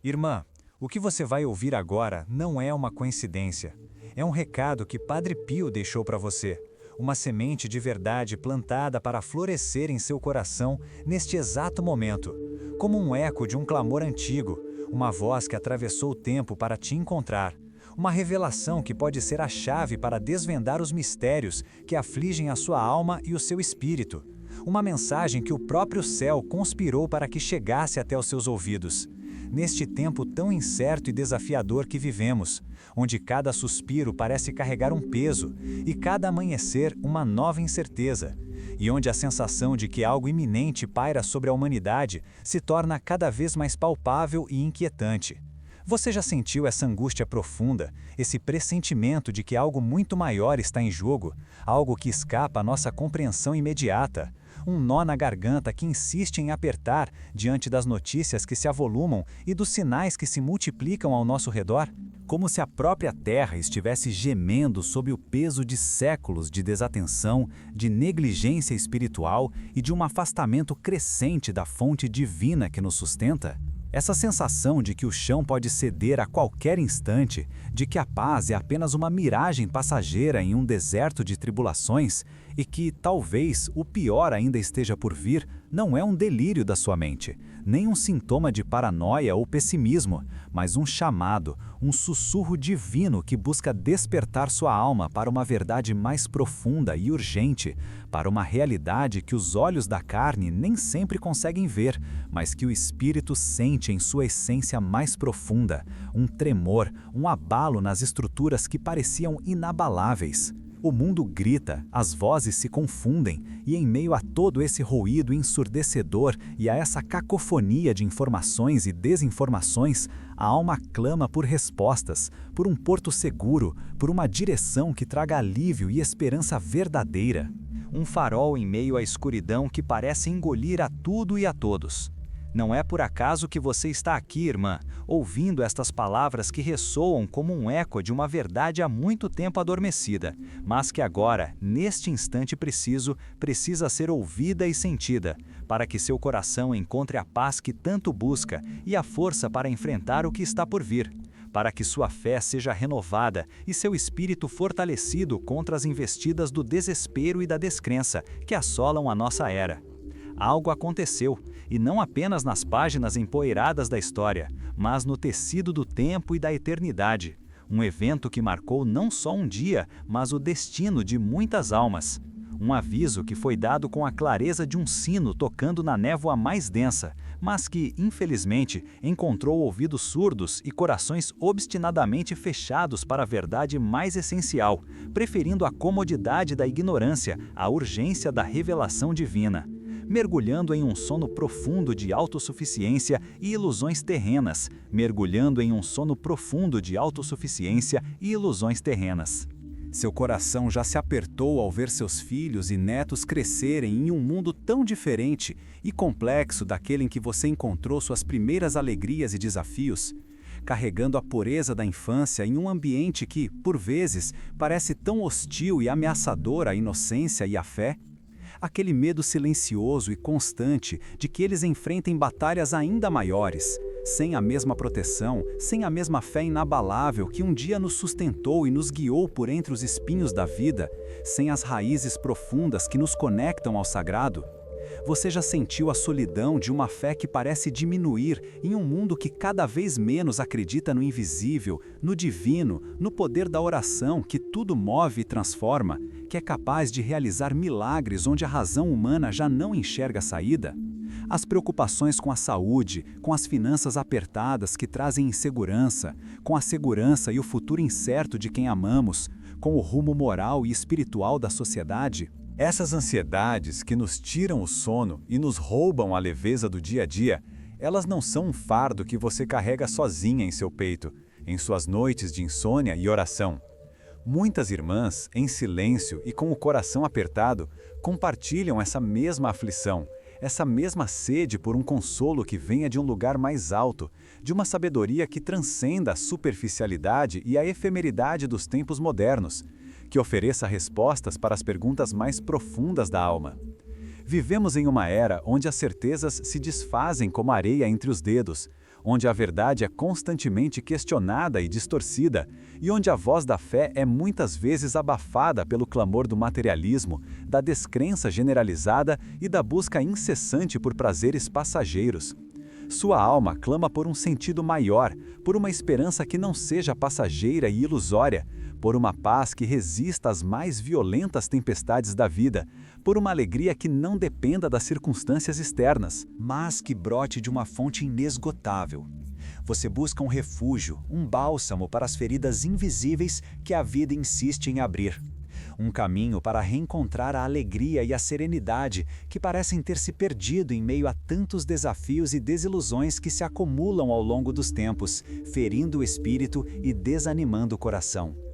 Irmã, o que você vai ouvir agora não é uma coincidência. É um recado que Padre Pio deixou para você. Uma semente de verdade plantada para florescer em seu coração neste exato momento. Como um eco de um clamor antigo, uma voz que atravessou o tempo para te encontrar. Uma revelação que pode ser a chave para desvendar os mistérios que afligem a sua alma e o seu espírito. Uma mensagem que o próprio céu conspirou para que chegasse até os seus ouvidos. Neste tempo tão incerto e desafiador que vivemos, onde cada suspiro parece carregar um peso e cada amanhecer uma nova incerteza, e onde a sensação de que algo iminente paira sobre a humanidade se torna cada vez mais palpável e inquietante. Você já sentiu essa angústia profunda, esse pressentimento de que algo muito maior está em jogo, algo que escapa à nossa compreensão imediata? Um nó na garganta que insiste em apertar diante das notícias que se avolumam e dos sinais que se multiplicam ao nosso redor? Como se a própria Terra estivesse gemendo sob o peso de séculos de desatenção, de negligência espiritual e de um afastamento crescente da fonte divina que nos sustenta? Essa sensação de que o chão pode ceder a qualquer instante, de que a paz é apenas uma miragem passageira em um deserto de tribulações e que, talvez, o pior ainda esteja por vir, não é um delírio da sua mente, nem um sintoma de paranoia ou pessimismo, mas um chamado, um sussurro divino que busca despertar sua alma para uma verdade mais profunda e urgente, para uma realidade que os olhos da carne nem sempre conseguem ver, mas que o espírito sente em sua essência mais profunda, um tremor, um abalo nas estruturas que pareciam inabaláveis. O mundo grita, as vozes se confundem, e em meio a todo esse ruído ensurdecedor e a essa cacofonia de informações e desinformações, a alma clama por respostas, por um porto seguro, por uma direção que traga alívio e esperança verdadeira. Um farol em meio à escuridão que parece engolir a tudo e a todos. Não é por acaso que você está aqui, irmã, ouvindo estas palavras que ressoam como um eco de uma verdade há muito tempo adormecida, mas que agora, neste instante preciso, precisa ser ouvida e sentida, para que seu coração encontre a paz que tanto busca e a força para enfrentar o que está por vir, para que sua fé seja renovada e seu espírito fortalecido contra as investidas do desespero e da descrença que assolam a nossa era. Algo aconteceu, e não apenas nas páginas empoeiradas da história, mas no tecido do tempo e da eternidade. Um evento que marcou não só um dia, mas o destino de muitas almas. Um aviso que foi dado com a clareza de um sino tocando na névoa mais densa, mas que, infelizmente, encontrou ouvidos surdos e corações obstinadamente fechados para a verdade mais essencial, preferindo a comodidade da ignorância à urgência da revelação divina. Mergulhando em um sono profundo de autossuficiência e ilusões terrenas, mergulhando em um sono profundo de autossuficiência e ilusões terrenas. Seu coração já se apertou ao ver seus filhos e netos crescerem em um mundo tão diferente e complexo daquele em que você encontrou suas primeiras alegrias e desafios, carregando a pureza da infância em um ambiente que, por vezes, parece tão hostil e ameaçador à inocência e à fé? Aquele medo silencioso e constante de que eles enfrentem batalhas ainda maiores, sem a mesma proteção, sem a mesma fé inabalável que um dia nos sustentou e nos guiou por entre os espinhos da vida, sem as raízes profundas que nos conectam ao sagrado. Você já sentiu a solidão de uma fé que parece diminuir em um mundo que cada vez menos acredita no invisível, no divino, no poder da oração que tudo move e transforma, que é capaz de realizar milagres onde a razão humana já não enxerga saída? As preocupações com a saúde, com as finanças apertadas que trazem insegurança, com a segurança e o futuro incerto de quem amamos, com o rumo moral e espiritual da sociedade? Essas ansiedades que nos tiram o sono e nos roubam a leveza do dia a dia, elas não são um fardo que você carrega sozinha em seu peito, em suas noites de insônia e oração. Muitas irmãs, em silêncio e com o coração apertado, compartilham essa mesma aflição, essa mesma sede por um consolo que venha de um lugar mais alto, de uma sabedoria que transcenda a superficialidade e a efemeridade dos tempos modernos, que ofereça respostas para as perguntas mais profundas da alma. Vivemos em uma era onde as certezas se desfazem como areia entre os dedos, onde a verdade é constantemente questionada e distorcida, e onde a voz da fé é muitas vezes abafada pelo clamor do materialismo, da descrença generalizada e da busca incessante por prazeres passageiros. Sua alma clama por um sentido maior, por uma esperança que não seja passageira e ilusória, por uma paz que resista às mais violentas tempestades da vida, por uma alegria que não dependa das circunstâncias externas, mas que brote de uma fonte inesgotável. Você busca um refúgio, um bálsamo para as feridas invisíveis que a vida insiste em abrir. Um caminho para reencontrar a alegria e a serenidade que parecem ter se perdido em meio a tantos desafios e desilusões que se acumulam ao longo dos tempos, ferindo o espírito e desanimando o coração.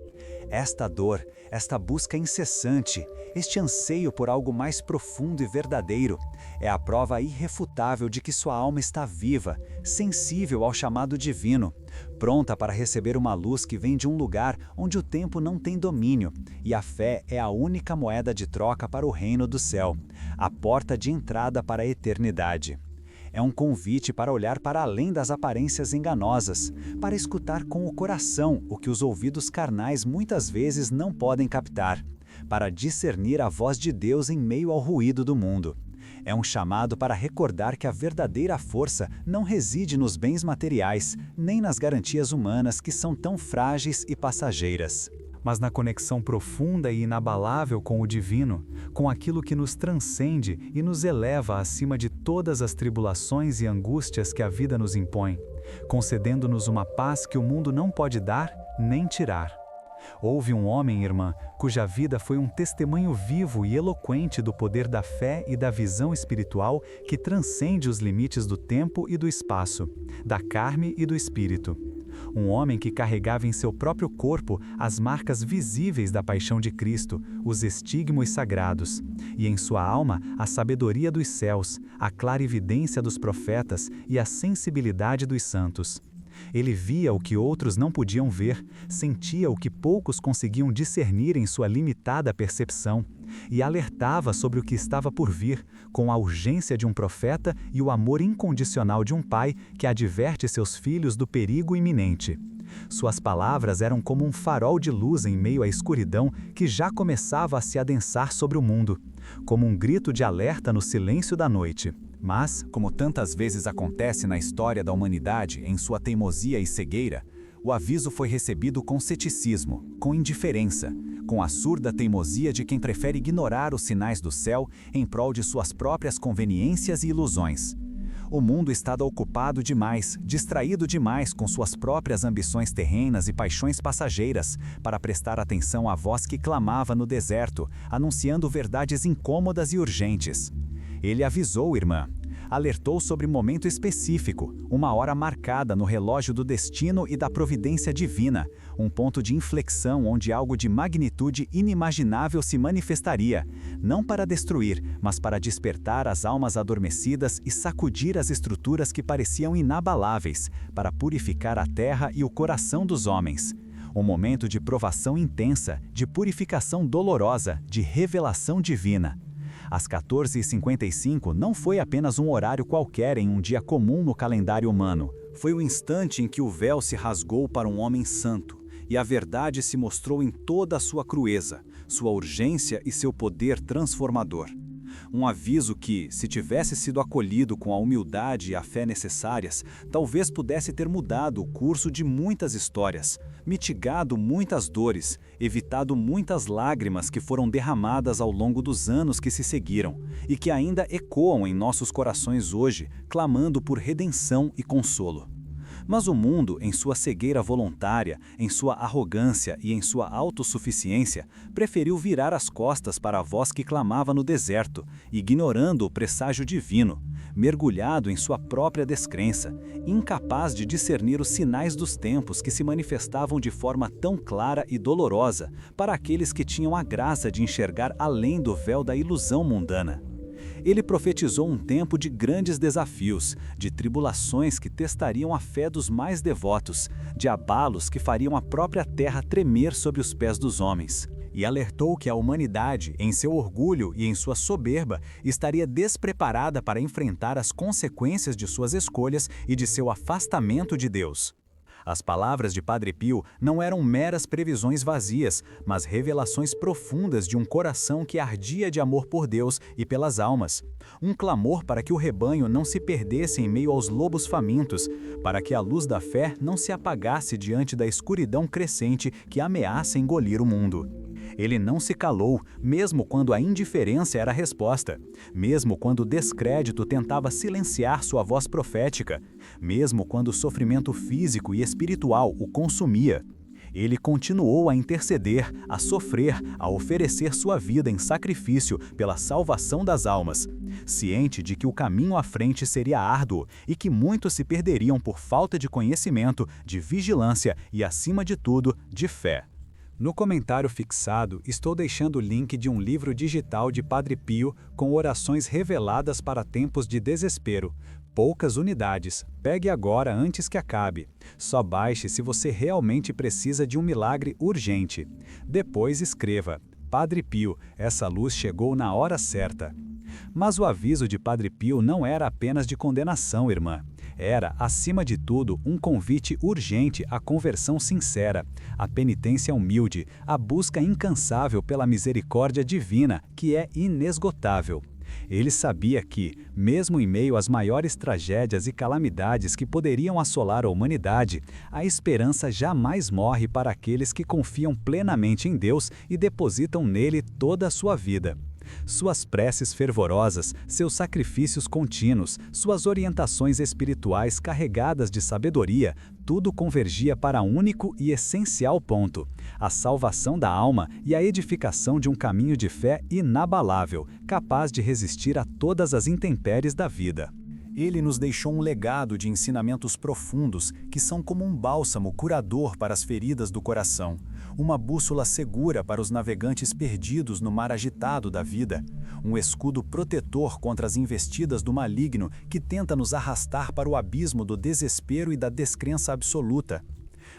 Esta dor, esta busca incessante, este anseio por algo mais profundo e verdadeiro, é a prova irrefutável de que sua alma está viva, sensível ao chamado divino, pronta para receber uma luz que vem de um lugar onde o tempo não tem domínio, e a fé é a única moeda de troca para o reino do céu, a porta de entrada para a eternidade. É um convite para olhar para além das aparências enganosas, para escutar com o coração o que os ouvidos carnais muitas vezes não podem captar, para discernir a voz de Deus em meio ao ruído do mundo. É um chamado para recordar que a verdadeira força não reside nos bens materiais, nem nas garantias humanas que são tão frágeis e passageiras, mas na conexão profunda e inabalável com o divino, com aquilo que nos transcende e nos eleva acima de todas as tribulações e angústias que a vida nos impõe, concedendo-nos uma paz que o mundo não pode dar nem tirar. Houve um homem, irmã, cuja vida foi um testemunho vivo e eloquente do poder da fé e da visão espiritual que transcende os limites do tempo e do espaço, da carne e do espírito. Um homem que carregava em seu próprio corpo as marcas visíveis da paixão de Cristo, os estigmos sagrados, e em sua alma a sabedoria dos céus, a clarividência dos profetas e a sensibilidade dos santos. Ele via o que outros não podiam ver, sentia o que poucos conseguiam discernir em sua limitada percepção, e alertava sobre o que estava por vir, com a urgência de um profeta e o amor incondicional de um pai que adverte seus filhos do perigo iminente. Suas palavras eram como um farol de luz em meio à escuridão que já começava a se adensar sobre o mundo, como um grito de alerta no silêncio da noite. Mas, como tantas vezes acontece na história da humanidade em sua teimosia e cegueira, o aviso foi recebido com ceticismo, com indiferença, com a surda teimosia de quem prefere ignorar os sinais do céu em prol de suas próprias conveniências e ilusões. O mundo estava ocupado demais, distraído demais com suas próprias ambições terrenas e paixões passageiras, para prestar atenção à voz que clamava no deserto, anunciando verdades incômodas e urgentes. Ele avisou, irmã, alertou sobre momento específico, uma hora marcada no relógio do destino e da providência divina, um ponto de inflexão onde algo de magnitude inimaginável se manifestaria, não para destruir, mas para despertar as almas adormecidas e sacudir as estruturas que pareciam inabaláveis, para purificar a terra e o coração dos homens. Um momento de provação intensa, de purificação dolorosa, de revelação divina. Às 14h55 não foi apenas um horário qualquer em um dia comum no calendário humano. Foi o instante em que o véu se rasgou para um homem santo, e a verdade se mostrou em toda a sua crueza, sua urgência e seu poder transformador. Um aviso que, se tivesse sido acolhido com a humildade e a fé necessárias, talvez pudesse ter mudado o curso de muitas histórias, mitigado muitas dores, evitado muitas lágrimas que foram derramadas ao longo dos anos que se seguiram e que ainda ecoam em nossos corações hoje, clamando por redenção e consolo. Mas o mundo, em sua cegueira voluntária, em sua arrogância e em sua autossuficiência, preferiu virar as costas para a voz que clamava no deserto, ignorando o presságio divino, mergulhado em sua própria descrença, incapaz de discernir os sinais dos tempos que se manifestavam de forma tão clara e dolorosa para aqueles que tinham a graça de enxergar além do véu da ilusão mundana. Ele profetizou um tempo de grandes desafios, de tribulações que testariam a fé dos mais devotos, de abalos que fariam a própria terra tremer sob os pés dos homens. e alertou que a humanidade, em seu orgulho e em sua soberba, estaria despreparada para enfrentar as consequências de suas escolhas e de seu afastamento de Deus. As palavras de Padre Pio não eram meras previsões vazias, mas revelações profundas de um coração que ardia de amor por Deus e pelas almas. Um clamor para que o rebanho não se perdesse em meio aos lobos famintos, para que a luz da fé não se apagasse diante da escuridão crescente que ameaça engolir o mundo. Ele não se calou, mesmo quando a indiferença era a resposta, mesmo quando o descrédito tentava silenciar sua voz profética, mesmo quando o sofrimento físico e espiritual o consumia. Ele continuou a interceder, a sofrer, a oferecer sua vida em sacrifício pela salvação das almas, ciente de que o caminho à frente seria árduo e que muitos se perderiam por falta de conhecimento, de vigilância e, acima de tudo, de fé. No comentário fixado, estou deixando o link de um livro digital de Padre Pio com orações reveladas para tempos de desespero. Poucas unidades. Pegue agora antes que acabe. Só baixe se você realmente precisa de um milagre urgente. Depois escreva: Padre Pio, essa luz chegou na hora certa. Mas o aviso de Padre Pio não era apenas de condenação, irmã. Era, acima de tudo, um convite urgente à conversão sincera, à penitência humilde, à busca incansável pela misericórdia divina, que é inesgotável. Ele sabia que, mesmo em meio às maiores tragédias e calamidades que poderiam assolar a humanidade, a esperança jamais morre para aqueles que confiam plenamente em Deus e depositam nele toda a sua vida. Suas preces fervorosas, seus sacrifícios contínuos, suas orientações espirituais carregadas de sabedoria, tudo convergia para um único e essencial ponto: a salvação da alma e a edificação de um caminho de fé inabalável, capaz de resistir a todas as intempéries da vida. Ele nos deixou um legado de ensinamentos profundos que são como um bálsamo curador para as feridas do coração, uma bússola segura para os navegantes perdidos no mar agitado da vida, um escudo protetor contra as investidas do maligno que tenta nos arrastar para o abismo do desespero e da descrença absoluta.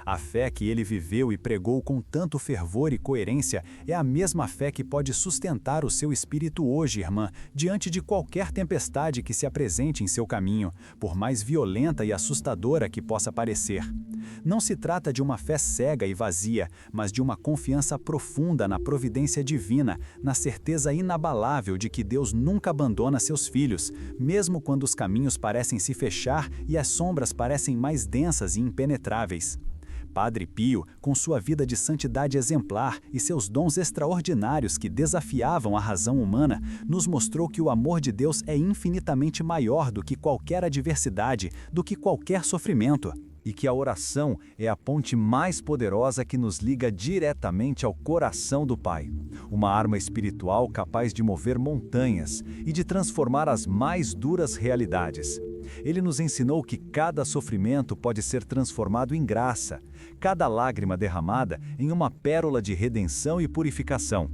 A fé que ele viveu e pregou com tanto fervor e coerência é a mesma fé que pode sustentar o seu espírito hoje, irmã, diante de qualquer tempestade que se apresente em seu caminho, por mais violenta e assustadora que possa parecer. Não se trata de uma fé cega e vazia, mas de uma confiança profunda na providência divina, na certeza inabalável de que Deus nunca abandona seus filhos, mesmo quando os caminhos parecem se fechar e as sombras parecem mais densas e impenetráveis. Padre Pio, com sua vida de santidade exemplar e seus dons extraordinários que desafiavam a razão humana, nos mostrou que o amor de Deus é infinitamente maior do que qualquer adversidade, do que qualquer sofrimento, e que a oração é a ponte mais poderosa que nos liga diretamente ao coração do Pai. Uma arma espiritual capaz de mover montanhas e de transformar as mais duras realidades. Ele nos ensinou que cada sofrimento pode ser transformado em graça, cada lágrima derramada em uma pérola de redenção e purificação,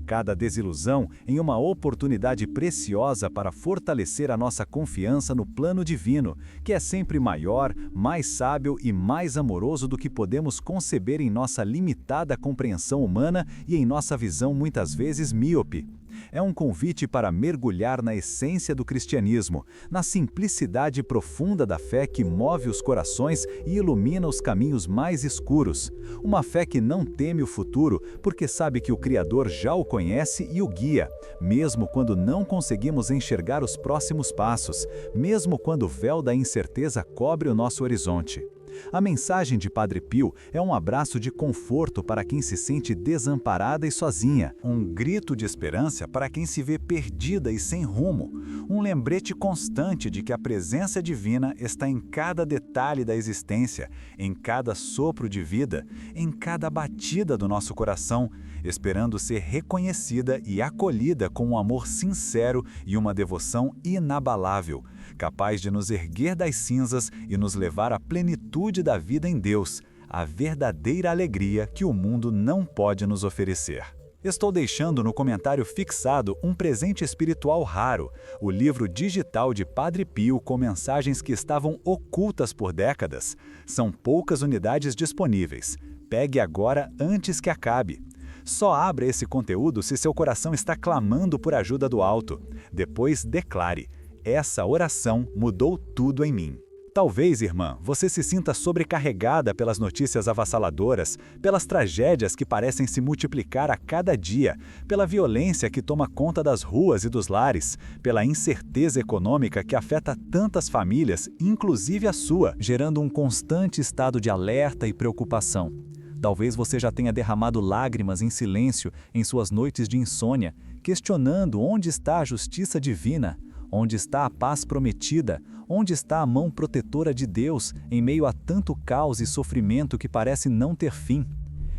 cada desilusão em uma oportunidade preciosa para fortalecer a nossa confiança no plano divino, que é sempre maior, mais sábio e mais amoroso do que podemos conceber em nossa limitada compreensão humana e em nossa visão muitas vezes míope. É um convite para mergulhar na essência do cristianismo, na simplicidade profunda da fé que move os corações e ilumina os caminhos mais escuros. Uma fé que não teme o futuro, porque sabe que o Criador já o conhece e o guia, mesmo quando não conseguimos enxergar os próximos passos, mesmo quando o véu da incerteza cobre o nosso horizonte. A mensagem de Padre Pio é um abraço de conforto para quem se sente desamparada e sozinha, um grito de esperança para quem se vê perdida e sem rumo, um lembrete constante de que a presença divina está em cada detalhe da existência, em cada sopro de vida, em cada batida do nosso coração, esperando ser reconhecida e acolhida com um amor sincero e uma devoção inabalável, capaz de nos erguer das cinzas e nos levar à plenitude da vida em Deus, a verdadeira alegria que o mundo não pode nos oferecer. Estou deixando no comentário fixado um presente espiritual raro, o livro digital de Padre Pio com mensagens que estavam ocultas por décadas. São poucas unidades disponíveis. Pegue agora antes que acabe. Só abra esse conteúdo se seu coração está clamando por ajuda do alto. Depois declare: essa oração mudou tudo em mim. Talvez, irmã, você se sinta sobrecarregada pelas notícias avassaladoras, pelas tragédias que parecem se multiplicar a cada dia, pela violência que toma conta das ruas e dos lares, pela incerteza econômica que afeta tantas famílias, inclusive a sua, gerando um constante estado de alerta e preocupação. Talvez você já tenha derramado lágrimas em silêncio em suas noites de insônia, questionando onde está a justiça divina, onde está a paz prometida, onde está a mão protetora de Deus em meio a tanto caos e sofrimento que parece não ter fim.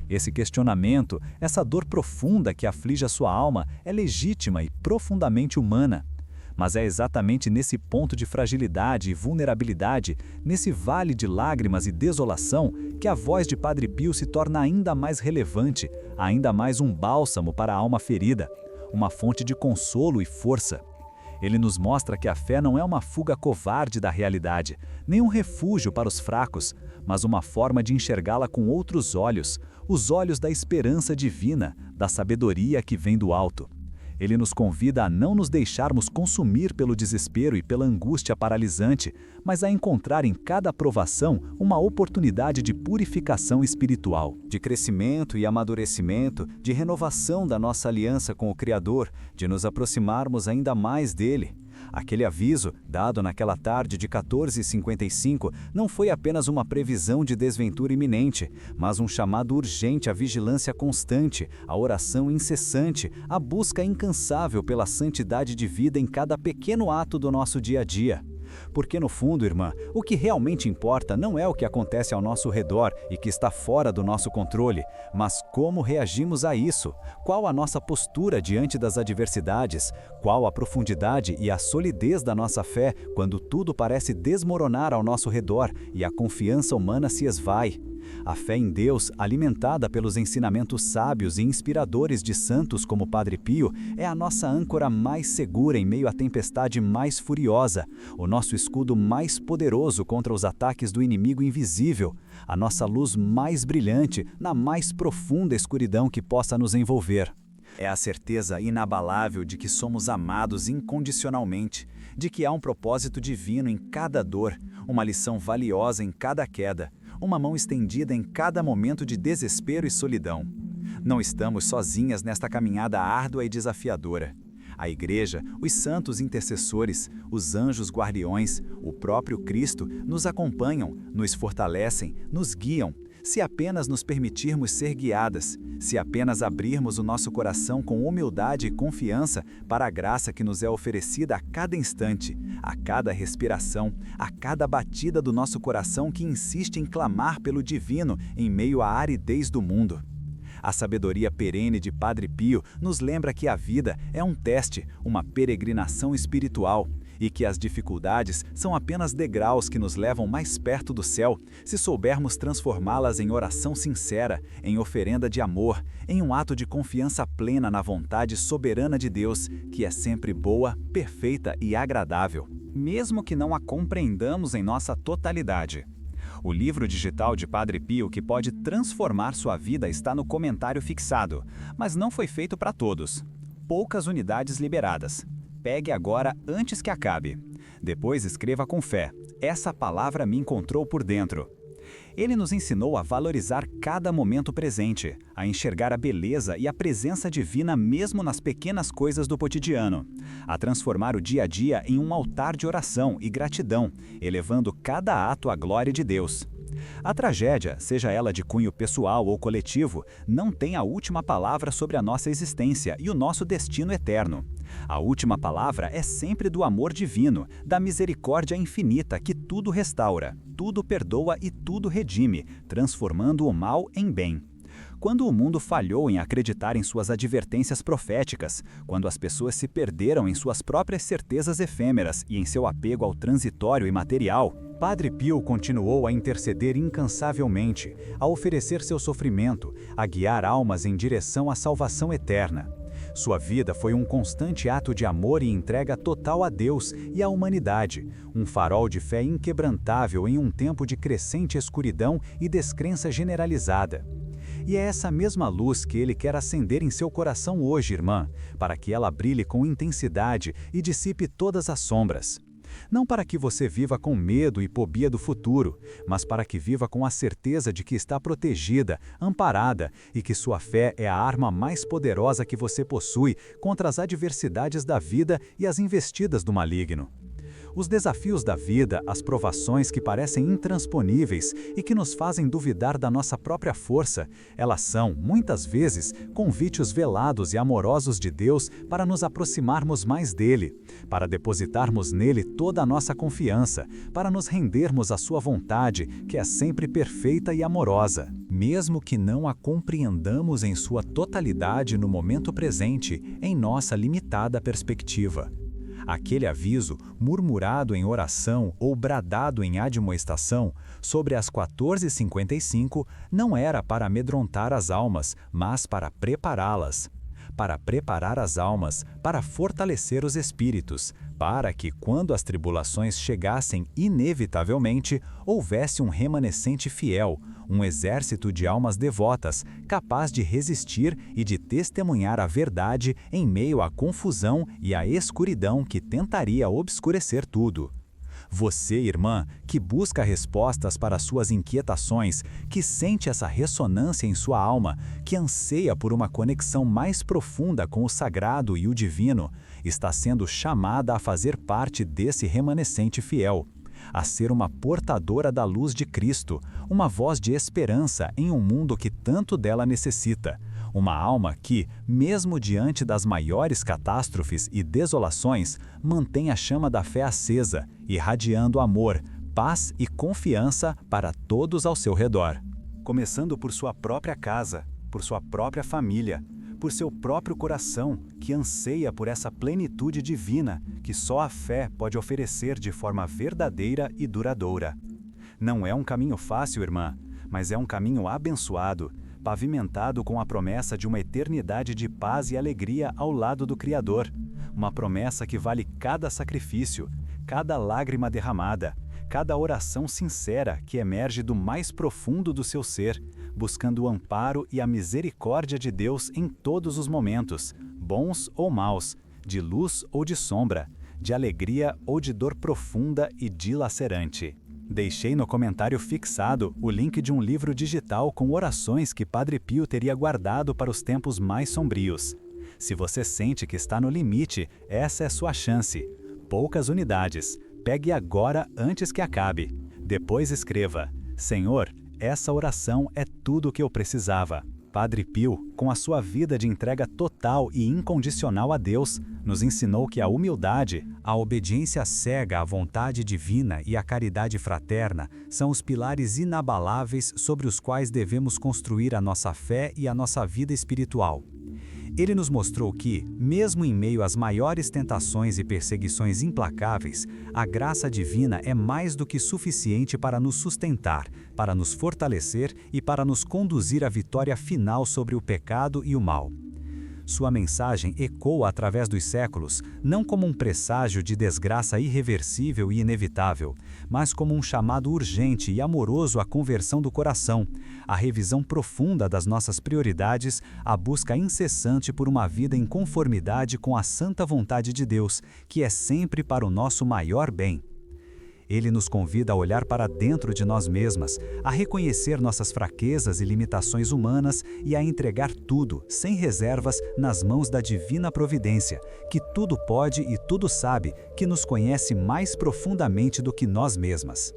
Esse questionamento, essa dor profunda que aflige a sua alma é legítima e profundamente humana. Mas é exatamente nesse ponto de fragilidade e vulnerabilidade, nesse vale de lágrimas e desolação, que a voz de Padre Pio se torna ainda mais relevante, ainda mais um bálsamo para a alma ferida, uma fonte de consolo e força. Ele nos mostra que a fé não é uma fuga covarde da realidade, nem um refúgio para os fracos, mas uma forma de enxergá-la com outros olhos, os olhos da esperança divina, da sabedoria que vem do alto. Ele nos convida a não nos deixarmos consumir pelo desespero e pela angústia paralisante, mas a encontrar em cada provação uma oportunidade de purificação espiritual, de crescimento e amadurecimento, de renovação da nossa aliança com o Criador, de nos aproximarmos ainda mais dele. Aquele aviso, dado naquela tarde de 14h55, não foi apenas uma previsão de desventura iminente, mas um chamado urgente à vigilância constante, à oração incessante, à busca incansável pela santidade de vida em cada pequeno ato do nosso dia a dia. Porque no fundo, irmã, o que realmente importa não é o que acontece ao nosso redor e que está fora do nosso controle, mas como reagimos a isso, qual a nossa postura diante das adversidades, qual a profundidade e a solidez da nossa fé quando tudo parece desmoronar ao nosso redor e a confiança humana se esvai. A fé em Deus, alimentada pelos ensinamentos sábios e inspiradores de santos como Padre Pio, é a nossa âncora mais segura em meio à tempestade mais furiosa, o nosso escudo mais poderoso contra os ataques do inimigo invisível, a nossa luz mais brilhante na mais profunda escuridão que possa nos envolver. É a certeza inabalável de que somos amados incondicionalmente, de que há um propósito divino em cada dor, uma lição valiosa em cada queda, uma mão estendida em cada momento de desespero e solidão. Não estamos sozinhas nesta caminhada árdua e desafiadora. A Igreja, os santos intercessores, os anjos guardiões, o próprio Cristo nos acompanham, nos fortalecem, nos guiam, se apenas nos permitirmos ser guiadas, se apenas abrirmos o nosso coração com humildade e confiança para a graça que nos é oferecida a cada instante, a cada respiração, a cada batida do nosso coração que insiste em clamar pelo divino em meio à aridez do mundo. A sabedoria perene de Padre Pio nos lembra que a vida é um teste, uma peregrinação espiritual, e que as dificuldades são apenas degraus que nos levam mais perto do céu, se soubermos transformá-las em oração sincera, em oferenda de amor, em um ato de confiança plena na vontade soberana de Deus, que é sempre boa, perfeita e agradável, mesmo que não a compreendamos em nossa totalidade. O livro digital de Padre Pio que pode transformar sua vida está no comentário fixado, mas não foi feito para todos. Poucas unidades liberadas. Pegue agora antes que acabe. Depois escreva com fé: essa palavra me encontrou por dentro. Ele nos ensinou a valorizar cada momento presente, a enxergar a beleza e a presença divina mesmo nas pequenas coisas do cotidiano, a transformar o dia a dia em um altar de oração e gratidão, elevando cada ato à glória de Deus. A tragédia, seja ela de cunho pessoal ou coletivo, não tem a última palavra sobre a nossa existência e o nosso destino eterno. A última palavra é sempre do amor divino, da misericórdia infinita que tudo restaura, tudo perdoa e tudo redime, transformando o mal em bem. Quando o mundo falhou em acreditar em suas advertências proféticas, quando as pessoas se perderam em suas próprias certezas efêmeras e em seu apego ao transitório e material, Padre Pio continuou a interceder incansavelmente, a oferecer seu sofrimento, a guiar almas em direção à salvação eterna. Sua vida foi um constante ato de amor e entrega total a Deus e à humanidade, um farol de fé inquebrantável em um tempo de crescente escuridão e descrença generalizada. E é essa mesma luz que Ele quer acender em seu coração hoje, irmã, para que ela brilhe com intensidade e dissipe todas as sombras. Não para que você viva com medo e fobia do futuro, mas para que viva com a certeza de que está protegida, amparada e que sua fé é a arma mais poderosa que você possui contra as adversidades da vida e as investidas do maligno. Os desafios da vida, as provações que parecem intransponíveis e que nos fazem duvidar da nossa própria força, elas são, muitas vezes, convites velados e amorosos de Deus para nos aproximarmos mais dele, para depositarmos nele toda a nossa confiança, para nos rendermos à sua vontade, que é sempre perfeita e amorosa. Mesmo que não a compreendamos em sua totalidade no momento presente, em nossa limitada perspectiva. Aquele aviso, murmurado em oração ou bradado em admoestação, sobre as 14h55, não era para amedrontar as almas, mas para prepará-las. Para preparar as almas, para fortalecer os espíritos, para que, quando as tribulações chegassem inevitavelmente, houvesse um remanescente fiel, um exército de almas devotas, capaz de resistir e de testemunhar a verdade em meio à confusão e à escuridão que tentaria obscurecer tudo. Você, irmã, que busca respostas para suas inquietações, que sente essa ressonância em sua alma, que anseia por uma conexão mais profunda com o sagrado e o divino, está sendo chamada a fazer parte desse remanescente fiel, a ser uma portadora da luz de Cristo, uma voz de esperança em um mundo que tanto dela necessita. Uma alma que, mesmo diante das maiores catástrofes e desolações, mantém a chama da fé acesa, irradiando amor, paz e confiança para todos ao seu redor. Começando por sua própria casa, por sua própria família, por seu próprio coração, que anseia por essa plenitude divina que só a fé pode oferecer de forma verdadeira e duradoura. Não é um caminho fácil, irmã, mas é um caminho abençoado, pavimentado com a promessa de uma eternidade de paz e alegria ao lado do Criador. Uma promessa que vale cada sacrifício, cada lágrima derramada, cada oração sincera que emerge do mais profundo do seu ser, buscando o amparo e a misericórdia de Deus em todos os momentos, bons ou maus, de luz ou de sombra, de alegria ou de dor profunda e dilacerante. Deixei no comentário fixado o link de um livro digital com orações que Padre Pio teria guardado para os tempos mais sombrios. Se você sente que está no limite, essa é sua chance. Poucas unidades. Pegue agora antes que acabe. Depois escreva: Senhor, essa oração é tudo o que eu precisava. Padre Pio, com a sua vida de entrega total e incondicional a Deus, nos ensinou que a humildade, a obediência cega à vontade divina e a caridade fraterna são os pilares inabaláveis sobre os quais devemos construir a nossa fé e a nossa vida espiritual. Ele nos mostrou que, mesmo em meio às maiores tentações e perseguições implacáveis, a graça divina é mais do que suficiente para nos sustentar, para nos fortalecer e para nos conduzir à vitória final sobre o pecado e o mal. Sua mensagem ecoa através dos séculos, não como um presságio de desgraça irreversível e inevitável, mas como um chamado urgente e amoroso à conversão do coração, à revisão profunda das nossas prioridades, à busca incessante por uma vida em conformidade com a santa vontade de Deus, que é sempre para o nosso maior bem. Ele nos convida a olhar para dentro de nós mesmas, a reconhecer nossas fraquezas e limitações humanas e a entregar tudo, sem reservas, nas mãos da divina providência, que tudo pode e tudo sabe, que nos conhece mais profundamente do que nós mesmas.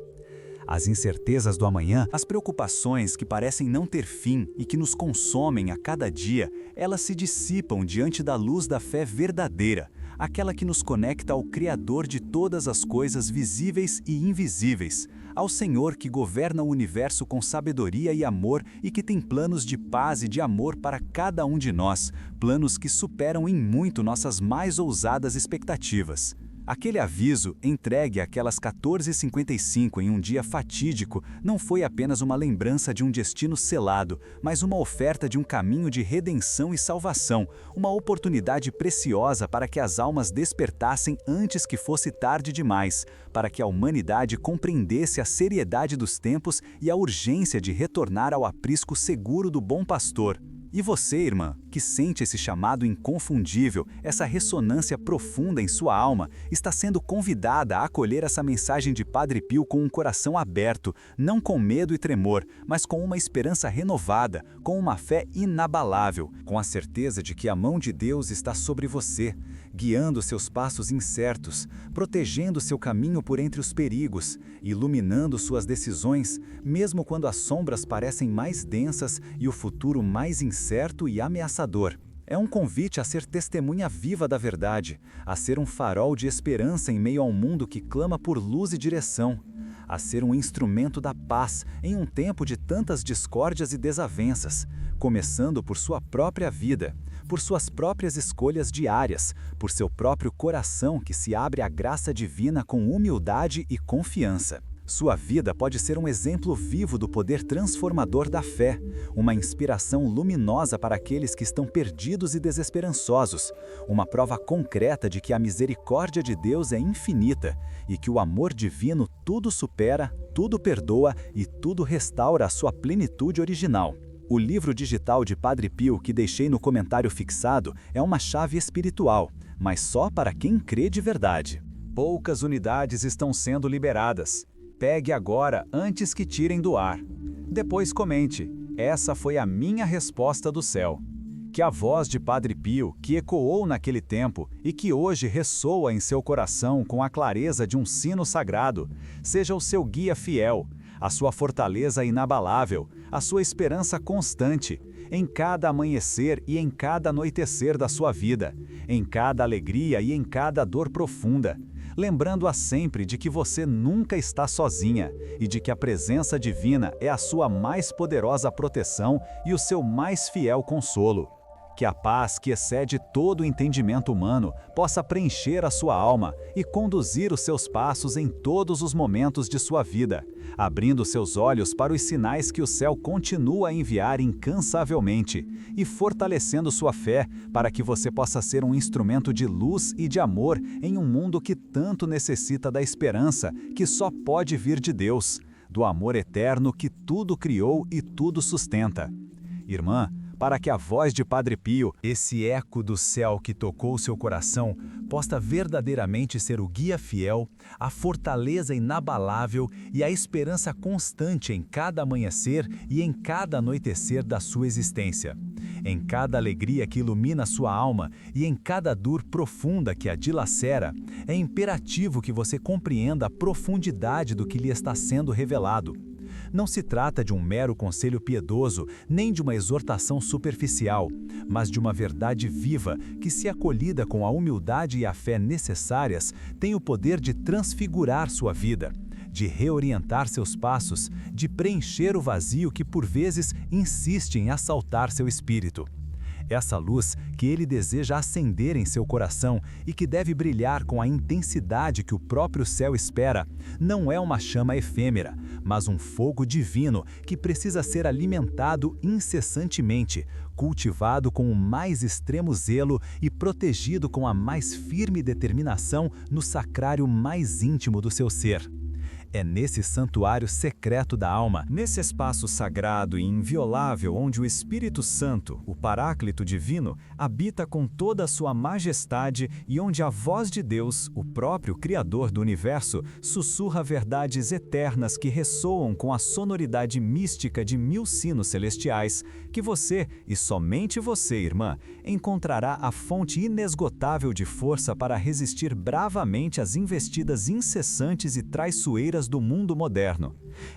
As incertezas do amanhã, as preocupações que parecem não ter fim e que nos consomem a cada dia, elas se dissipam diante da luz da fé verdadeira, aquela que nos conecta ao Criador de todas as coisas visíveis e invisíveis, ao Senhor que governa o universo com sabedoria e amor e que tem planos de paz e de amor para cada um de nós, planos que superam em muito nossas mais ousadas expectativas. Aquele aviso, entregue àquelas 14h55 em um dia fatídico, não foi apenas uma lembrança de um destino selado, mas uma oferta de um caminho de redenção e salvação, uma oportunidade preciosa para que as almas despertassem antes que fosse tarde demais, para que a humanidade compreendesse a seriedade dos tempos e a urgência de retornar ao aprisco seguro do bom pastor. E você, irmã, que sente esse chamado inconfundível, essa ressonância profunda em sua alma, está sendo convidada a acolher essa mensagem de Padre Pio com um coração aberto, não com medo e tremor, mas com uma esperança renovada, com uma fé inabalável, com a certeza de que a mão de Deus está sobre você, guiando seus passos incertos, protegendo seu caminho por entre os perigos, iluminando suas decisões, mesmo quando as sombras parecem mais densas e o futuro mais incerto e ameaçador. É um convite a ser testemunha viva da verdade, a ser um farol de esperança em meio a um mundo que clama por luz e direção, a ser um instrumento da paz em um tempo de tantas discórdias e desavenças, começando por sua própria vida, por suas próprias escolhas diárias, por seu próprio coração que se abre à graça divina com humildade e confiança. Sua vida pode ser um exemplo vivo do poder transformador da fé, uma inspiração luminosa para aqueles que estão perdidos e desesperançosos, uma prova concreta de que a misericórdia de Deus é infinita e que o amor divino tudo supera, tudo perdoa e tudo restaura a sua plenitude original. O livro digital de Padre Pio que deixei no comentário fixado é uma chave espiritual, mas só para quem crê de verdade. Poucas unidades estão sendo liberadas. Pegue agora antes que tirem do ar. Depois comente, essa foi a minha resposta do céu. Que a voz de Padre Pio, que ecoou naquele tempo e que hoje ressoa em seu coração com a clareza de um sino sagrado, seja o seu guia fiel, a sua fortaleza inabalável, a sua esperança constante, em cada amanhecer e em cada anoitecer da sua vida, em cada alegria e em cada dor profunda, lembrando-a sempre de que você nunca está sozinha e de que a presença divina é a sua mais poderosa proteção e o seu mais fiel consolo. Que a paz que excede todo o entendimento humano possa preencher a sua alma e conduzir os seus passos em todos os momentos de sua vida, abrindo seus olhos para os sinais que o céu continua a enviar incansavelmente e fortalecendo sua fé para que você possa ser um instrumento de luz e de amor em um mundo que tanto necessita da esperança que só pode vir de Deus, do amor eterno que tudo criou e tudo sustenta. Irmã, para que a voz de Padre Pio, esse eco do céu que tocou seu coração, possa verdadeiramente ser o guia fiel, a fortaleza inabalável e a esperança constante em cada amanhecer e em cada anoitecer da sua existência. Em cada alegria que ilumina sua alma e em cada dor profunda que a dilacera, é imperativo que você compreenda a profundidade do que lhe está sendo revelado. Não se trata de um mero conselho piedoso, nem de uma exortação superficial, mas de uma verdade viva que, se acolhida com a humildade e a fé necessárias, tem o poder de transfigurar sua vida, de reorientar seus passos, de preencher o vazio que por vezes insiste em assaltar seu espírito. Essa luz que ele deseja acender em seu coração e que deve brilhar com a intensidade que o próprio céu espera, não é uma chama efêmera, mas um fogo divino que precisa ser alimentado incessantemente, cultivado com o mais extremo zelo e protegido com a mais firme determinação no sacrário mais íntimo do seu ser. É nesse santuário secreto da alma, nesse espaço sagrado e inviolável onde o Espírito Santo, o Paráclito Divino, habita com toda a sua majestade e onde a voz de Deus, o próprio Criador do Universo, sussurra verdades eternas que ressoam com a sonoridade mística de 1000 sinos celestiais, que você, e somente você, irmã, encontrará a fonte inesgotável de força para resistir bravamente às investidas incessantes e traiçoeiras do mundo moderno.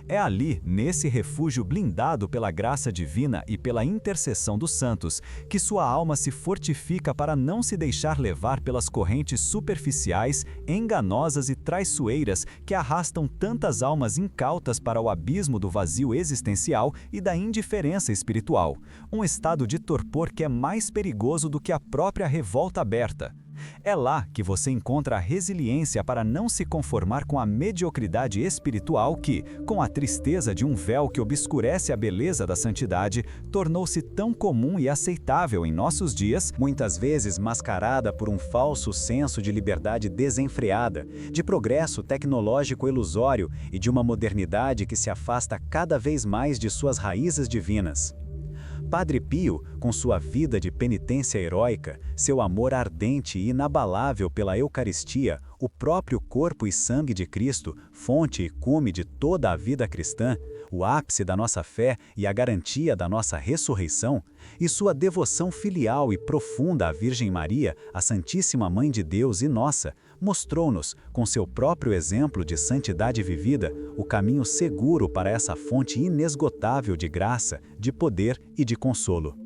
É ali, nesse refúgio blindado pela graça divina e pela intercessão dos santos, que sua alma se fortifica para não se deixar levar pelas correntes superficiais, enganosas e traiçoeiras que arrastam tantas almas incautas para o abismo do vazio existencial e da indiferença espiritual, um estado de torpor que é mais perigoso do que a própria revolta aberta. É lá que você encontra a resiliência para não se conformar com a mediocridade espiritual que, com a tristeza de um véu que obscurece a beleza da santidade, tornou-se tão comum e aceitável em nossos dias, muitas vezes mascarada por um falso senso de liberdade desenfreada, de progresso tecnológico ilusório e de uma modernidade que se afasta cada vez mais de suas raízes divinas. Padre Pio, com sua vida de penitência heróica, seu amor ardente e inabalável pela Eucaristia, o próprio corpo e sangue de Cristo, fonte e cume de toda a vida cristã, o ápice da nossa fé e a garantia da nossa ressurreição, e sua devoção filial e profunda à Virgem Maria, a Santíssima Mãe de Deus e nossa, mostrou-nos, com seu próprio exemplo de santidade vivida, o caminho seguro para essa fonte inesgotável de graça, de poder e de consolo.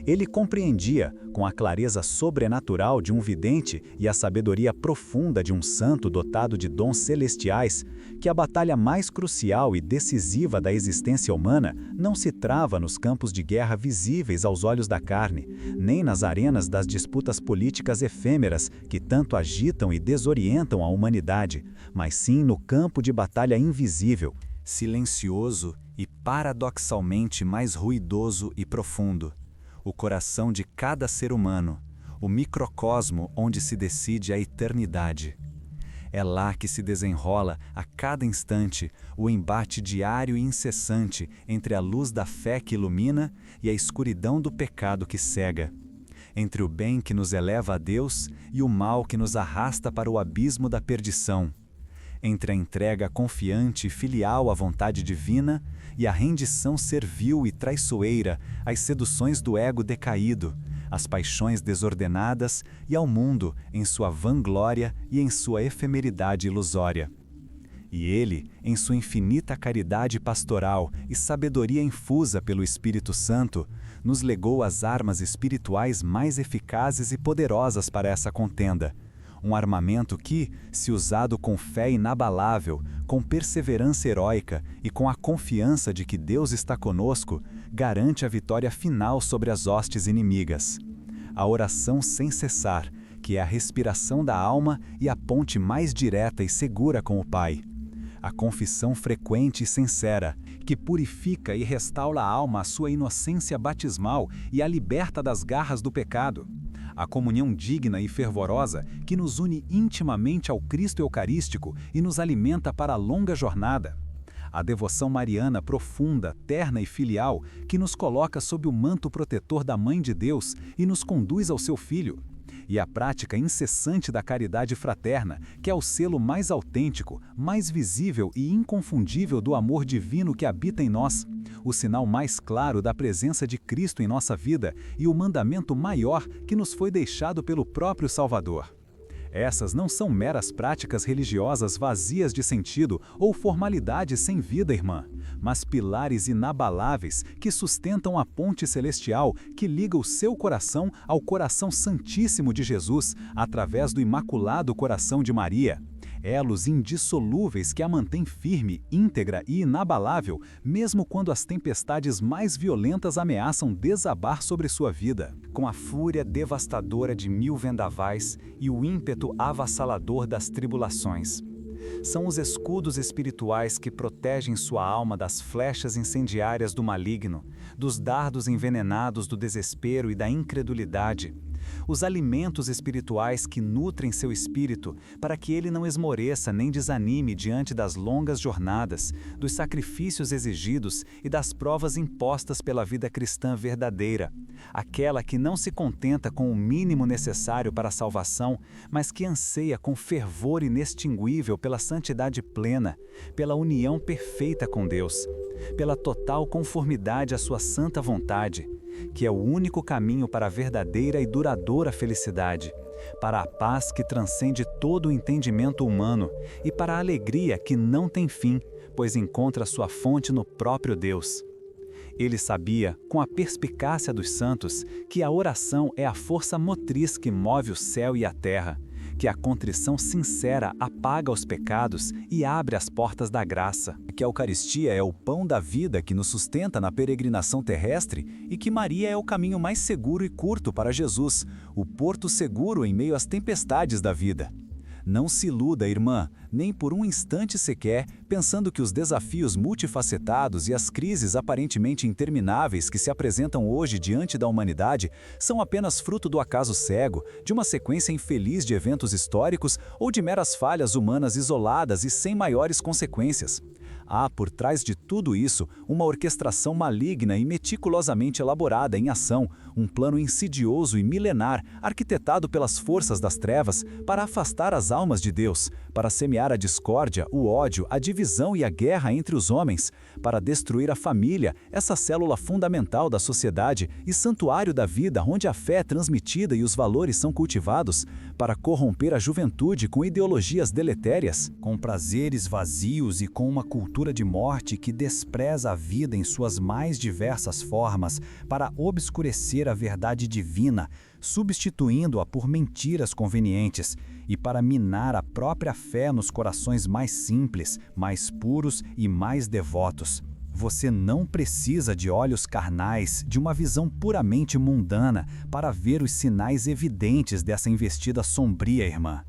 Ele compreendia, com a clareza sobrenatural de um vidente e a sabedoria profunda de um santo dotado de dons celestiais, que a batalha mais crucial e decisiva da existência humana não se trava nos campos de guerra visíveis aos olhos da carne, nem nas arenas das disputas políticas efêmeras que tanto agitam e desorientam a humanidade, mas sim no campo de batalha invisível, silencioso e paradoxalmente mais ruidoso e profundo. O coração de cada ser humano, o microcosmo onde se decide a eternidade. É lá que se desenrola, a cada instante, o embate diário e incessante entre a luz da fé que ilumina e a escuridão do pecado que cega. Entre o bem que nos eleva a Deus e o mal que nos arrasta para o abismo da perdição. Entre a entrega confiante e filial à vontade divina e a rendição servil e traiçoeira às seduções do ego decaído, às paixões desordenadas e ao mundo em sua vanglória e em sua efemeridade ilusória. E ele, em sua infinita caridade pastoral e sabedoria infusa pelo Espírito Santo, nos legou as armas espirituais mais eficazes e poderosas para essa contenda. Um armamento que, se usado com fé inabalável, com perseverança heróica e com a confiança de que Deus está conosco, garante a vitória final sobre as hostes inimigas. A oração sem cessar, que é a respiração da alma e a ponte mais direta e segura com o Pai. A confissão frequente e sincera, que purifica e restaura a alma à sua inocência batismal e a liberta das garras do pecado. A comunhão digna e fervorosa que nos une intimamente ao Cristo Eucarístico e nos alimenta para a longa jornada. A devoção mariana profunda, terna e filial que nos coloca sob o manto protetor da Mãe de Deus e nos conduz ao seu Filho. E a prática incessante da caridade fraterna, que é o selo mais autêntico, mais visível e inconfundível do amor divino que habita em nós, o sinal mais claro da presença de Cristo em nossa vida e o mandamento maior que nos foi deixado pelo próprio Salvador. Essas não são meras práticas religiosas vazias de sentido ou formalidades sem vida, irmã, mas pilares inabaláveis que sustentam a ponte celestial que liga o seu coração ao coração santíssimo de Jesus através do Imaculado Coração de Maria. Elos indissolúveis que a mantêm firme, íntegra e inabalável, mesmo quando as tempestades mais violentas ameaçam desabar sobre sua vida, com a fúria devastadora de 1000 vendavais e o ímpeto avassalador das tribulações. São os escudos espirituais que protegem sua alma das flechas incendiárias do maligno, dos dardos envenenados do desespero e da incredulidade. Os alimentos espirituais que nutrem seu espírito para que ele não esmoreça nem desanime diante das longas jornadas, dos sacrifícios exigidos e das provas impostas pela vida cristã verdadeira, aquela que não se contenta com o mínimo necessário para a salvação, mas que anseia com fervor inextinguível pela santidade plena, pela união perfeita com Deus, pela total conformidade à sua santa vontade, que é o único caminho para a verdadeira e duradoura felicidade, para a paz que transcende todo o entendimento humano e para a alegria que não tem fim, pois encontra sua fonte no próprio Deus. Ele sabia, com a perspicácia dos santos, que a oração é a força motriz que move o céu e a terra, que a contrição sincera apaga os pecados e abre as portas da graça, que a Eucaristia é o pão da vida que nos sustenta na peregrinação terrestre e que Maria é o caminho mais seguro e curto para Jesus, o porto seguro em meio às tempestades da vida. Não se iluda, irmã, nem por um instante sequer, pensando que os desafios multifacetados e as crises aparentemente intermináveis que se apresentam hoje diante da humanidade são apenas fruto do acaso cego, de uma sequência infeliz de eventos históricos ou de meras falhas humanas isoladas e sem maiores consequências. Há, por trás de tudo isso, uma orquestração maligna e meticulosamente elaborada em ação, um plano insidioso e milenar, arquitetado pelas forças das trevas, para afastar as almas de Deus, para semear a discórdia, o ódio, a divisão e a guerra entre os homens, para destruir a família, essa célula fundamental da sociedade e santuário da vida onde a fé é transmitida e os valores são cultivados, para corromper a juventude com ideologias deletérias, com prazeres vazios e com uma cultura de morte que despreza a vida em suas mais diversas formas, para obscurecer a verdade divina, substituindo-a por mentiras convenientes, e para minar a própria fé nos corações mais simples, mais puros e mais devotos. Você não precisa de olhos carnais, de uma visão puramente mundana, para ver os sinais evidentes dessa investida sombria, irmã.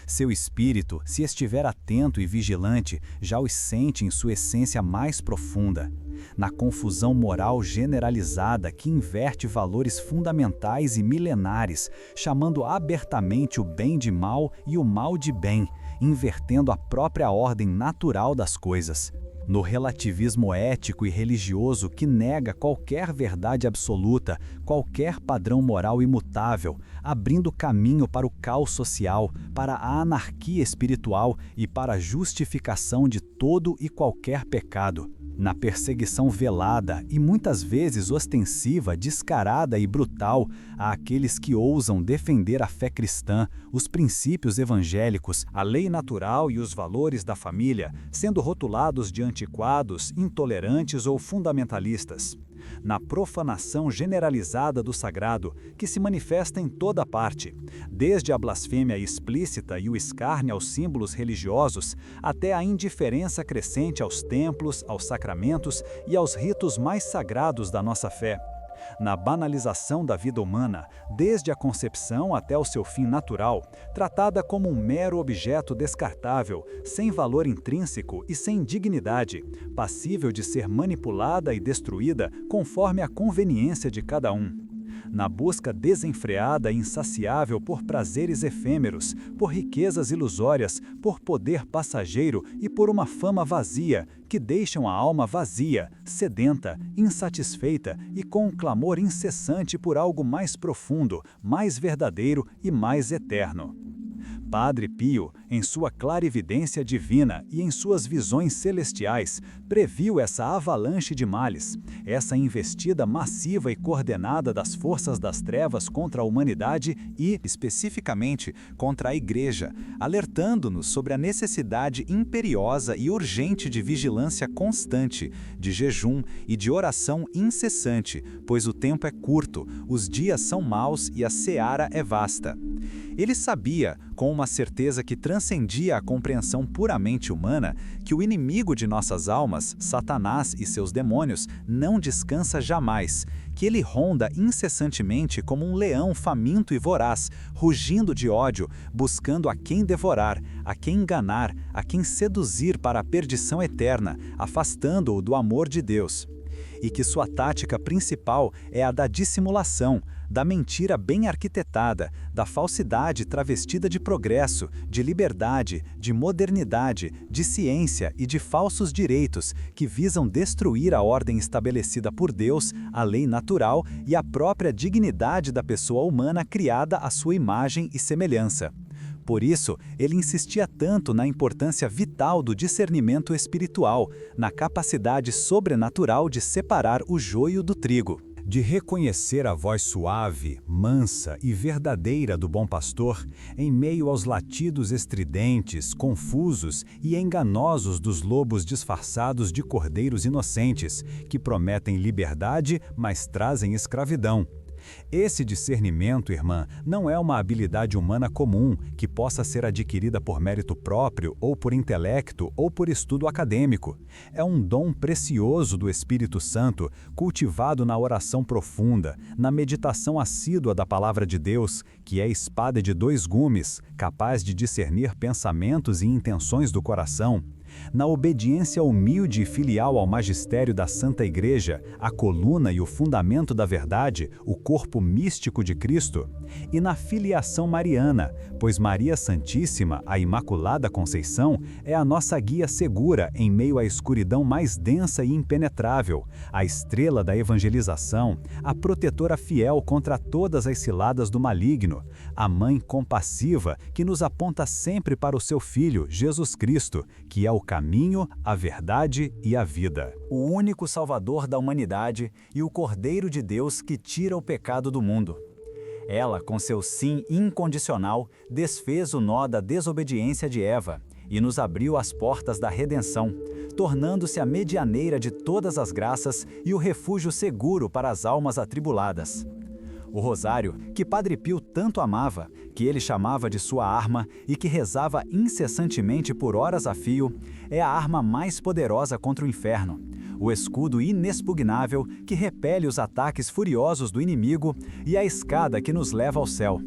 Seu espírito, se estiver atento e vigilante, já os sente em sua essência mais profunda. Na confusão moral generalizada que inverte valores fundamentais e milenares, chamando abertamente o bem de mal e o mal de bem, invertendo a própria ordem natural das coisas. No relativismo ético e religioso que nega qualquer verdade absoluta, qualquer padrão moral imutável, abrindo caminho para o caos social, para a anarquia espiritual e para a justificação de todo e qualquer pecado. Na perseguição velada e muitas vezes ostensiva, descarada e brutal àqueles que ousam defender a fé cristã, os princípios evangélicos, a lei natural e os valores da família, sendo rotulados de antiquados, intolerantes ou fundamentalistas. Na profanação generalizada do sagrado, que se manifesta em toda parte, desde a blasfêmia explícita e o escárnio aos símbolos religiosos, até a indiferença crescente aos templos, aos sacramentos e aos ritos mais sagrados da nossa fé. Na banalização da vida humana, desde a concepção até o seu fim natural, tratada como um mero objeto descartável, sem valor intrínseco e sem dignidade, passível de ser manipulada e destruída conforme a conveniência de cada um. Na busca desenfreada e insaciável por prazeres efêmeros, por riquezas ilusórias, por poder passageiro e por uma fama vazia, que deixam a alma vazia, sedenta, insatisfeita e com um clamor incessante por algo mais profundo, mais verdadeiro e mais eterno. Padre Pio, em sua clarividência divina e em suas visões celestiais, previu essa avalanche de males, essa investida massiva e coordenada das forças das trevas contra a humanidade e, especificamente, contra a Igreja, alertando-nos sobre a necessidade imperiosa e urgente de vigilância constante, de jejum e de oração incessante, pois o tempo é curto, os dias são maus e a seara é vasta. Ele sabia, com uma certeza que transcendia a compreensão puramente humana, que o inimigo de nossas almas, Satanás e seus demônios, não descansa jamais, que ele ronda incessantemente como um leão faminto e voraz, rugindo de ódio, buscando a quem devorar, a quem enganar, a quem seduzir para a perdição eterna, afastando-o do amor de Deus. E que sua tática principal é a da dissimulação, da mentira bem arquitetada, da falsidade travestida de progresso, de liberdade, de modernidade, de ciência e de falsos direitos que visam destruir a ordem estabelecida por Deus, a lei natural e a própria dignidade da pessoa humana criada à sua imagem e semelhança. Por isso, ele insistia tanto na importância vital do discernimento espiritual, na capacidade sobrenatural de separar o joio do trigo. De reconhecer a voz suave, mansa e verdadeira do bom pastor em meio aos latidos estridentes, confusos e enganosos dos lobos disfarçados de cordeiros inocentes, que prometem liberdade, mas trazem escravidão. Esse discernimento, irmã, não é uma habilidade humana comum que possa ser adquirida por mérito próprio, ou por intelecto, ou por estudo acadêmico. É um dom precioso do Espírito Santo, cultivado na oração profunda, na meditação assídua da Palavra de Deus, que é espada de dois gumes, capaz de discernir pensamentos e intenções do coração. Na obediência humilde e filial ao magistério da Santa Igreja, a coluna e o fundamento da verdade, o corpo místico de Cristo, e na filiação mariana, pois Maria Santíssima, a Imaculada Conceição, é a nossa guia segura em meio à escuridão mais densa e impenetrável, a estrela da evangelização, a protetora fiel contra todas as ciladas do maligno, a mãe compassiva que nos aponta sempre para o seu Filho, Jesus Cristo, que é o caminho, a verdade e a vida. O único Salvador da humanidade e o Cordeiro de Deus que tira o pecado do mundo. Ela, com seu sim incondicional, desfez o nó da desobediência de Eva e nos abriu as portas da redenção, tornando-se a medianeira de todas as graças e o refúgio seguro para as almas atribuladas. O rosário, que Padre Pio tanto amava, que ele chamava de sua arma e que rezava incessantemente por horas a fio, é a arma mais poderosa contra o inferno, o escudo inexpugnável que repele os ataques furiosos do inimigo e a escada que nos leva ao céu.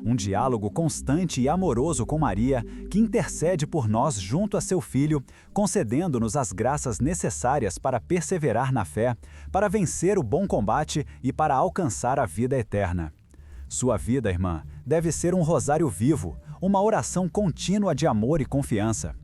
Um diálogo constante e amoroso com Maria, que intercede por nós junto a seu Filho, concedendo-nos as graças necessárias para perseverar na fé, para vencer o bom combate e para alcançar a vida eterna. Sua vida, irmã, deve ser um rosário vivo, uma oração contínua de amor e confiança.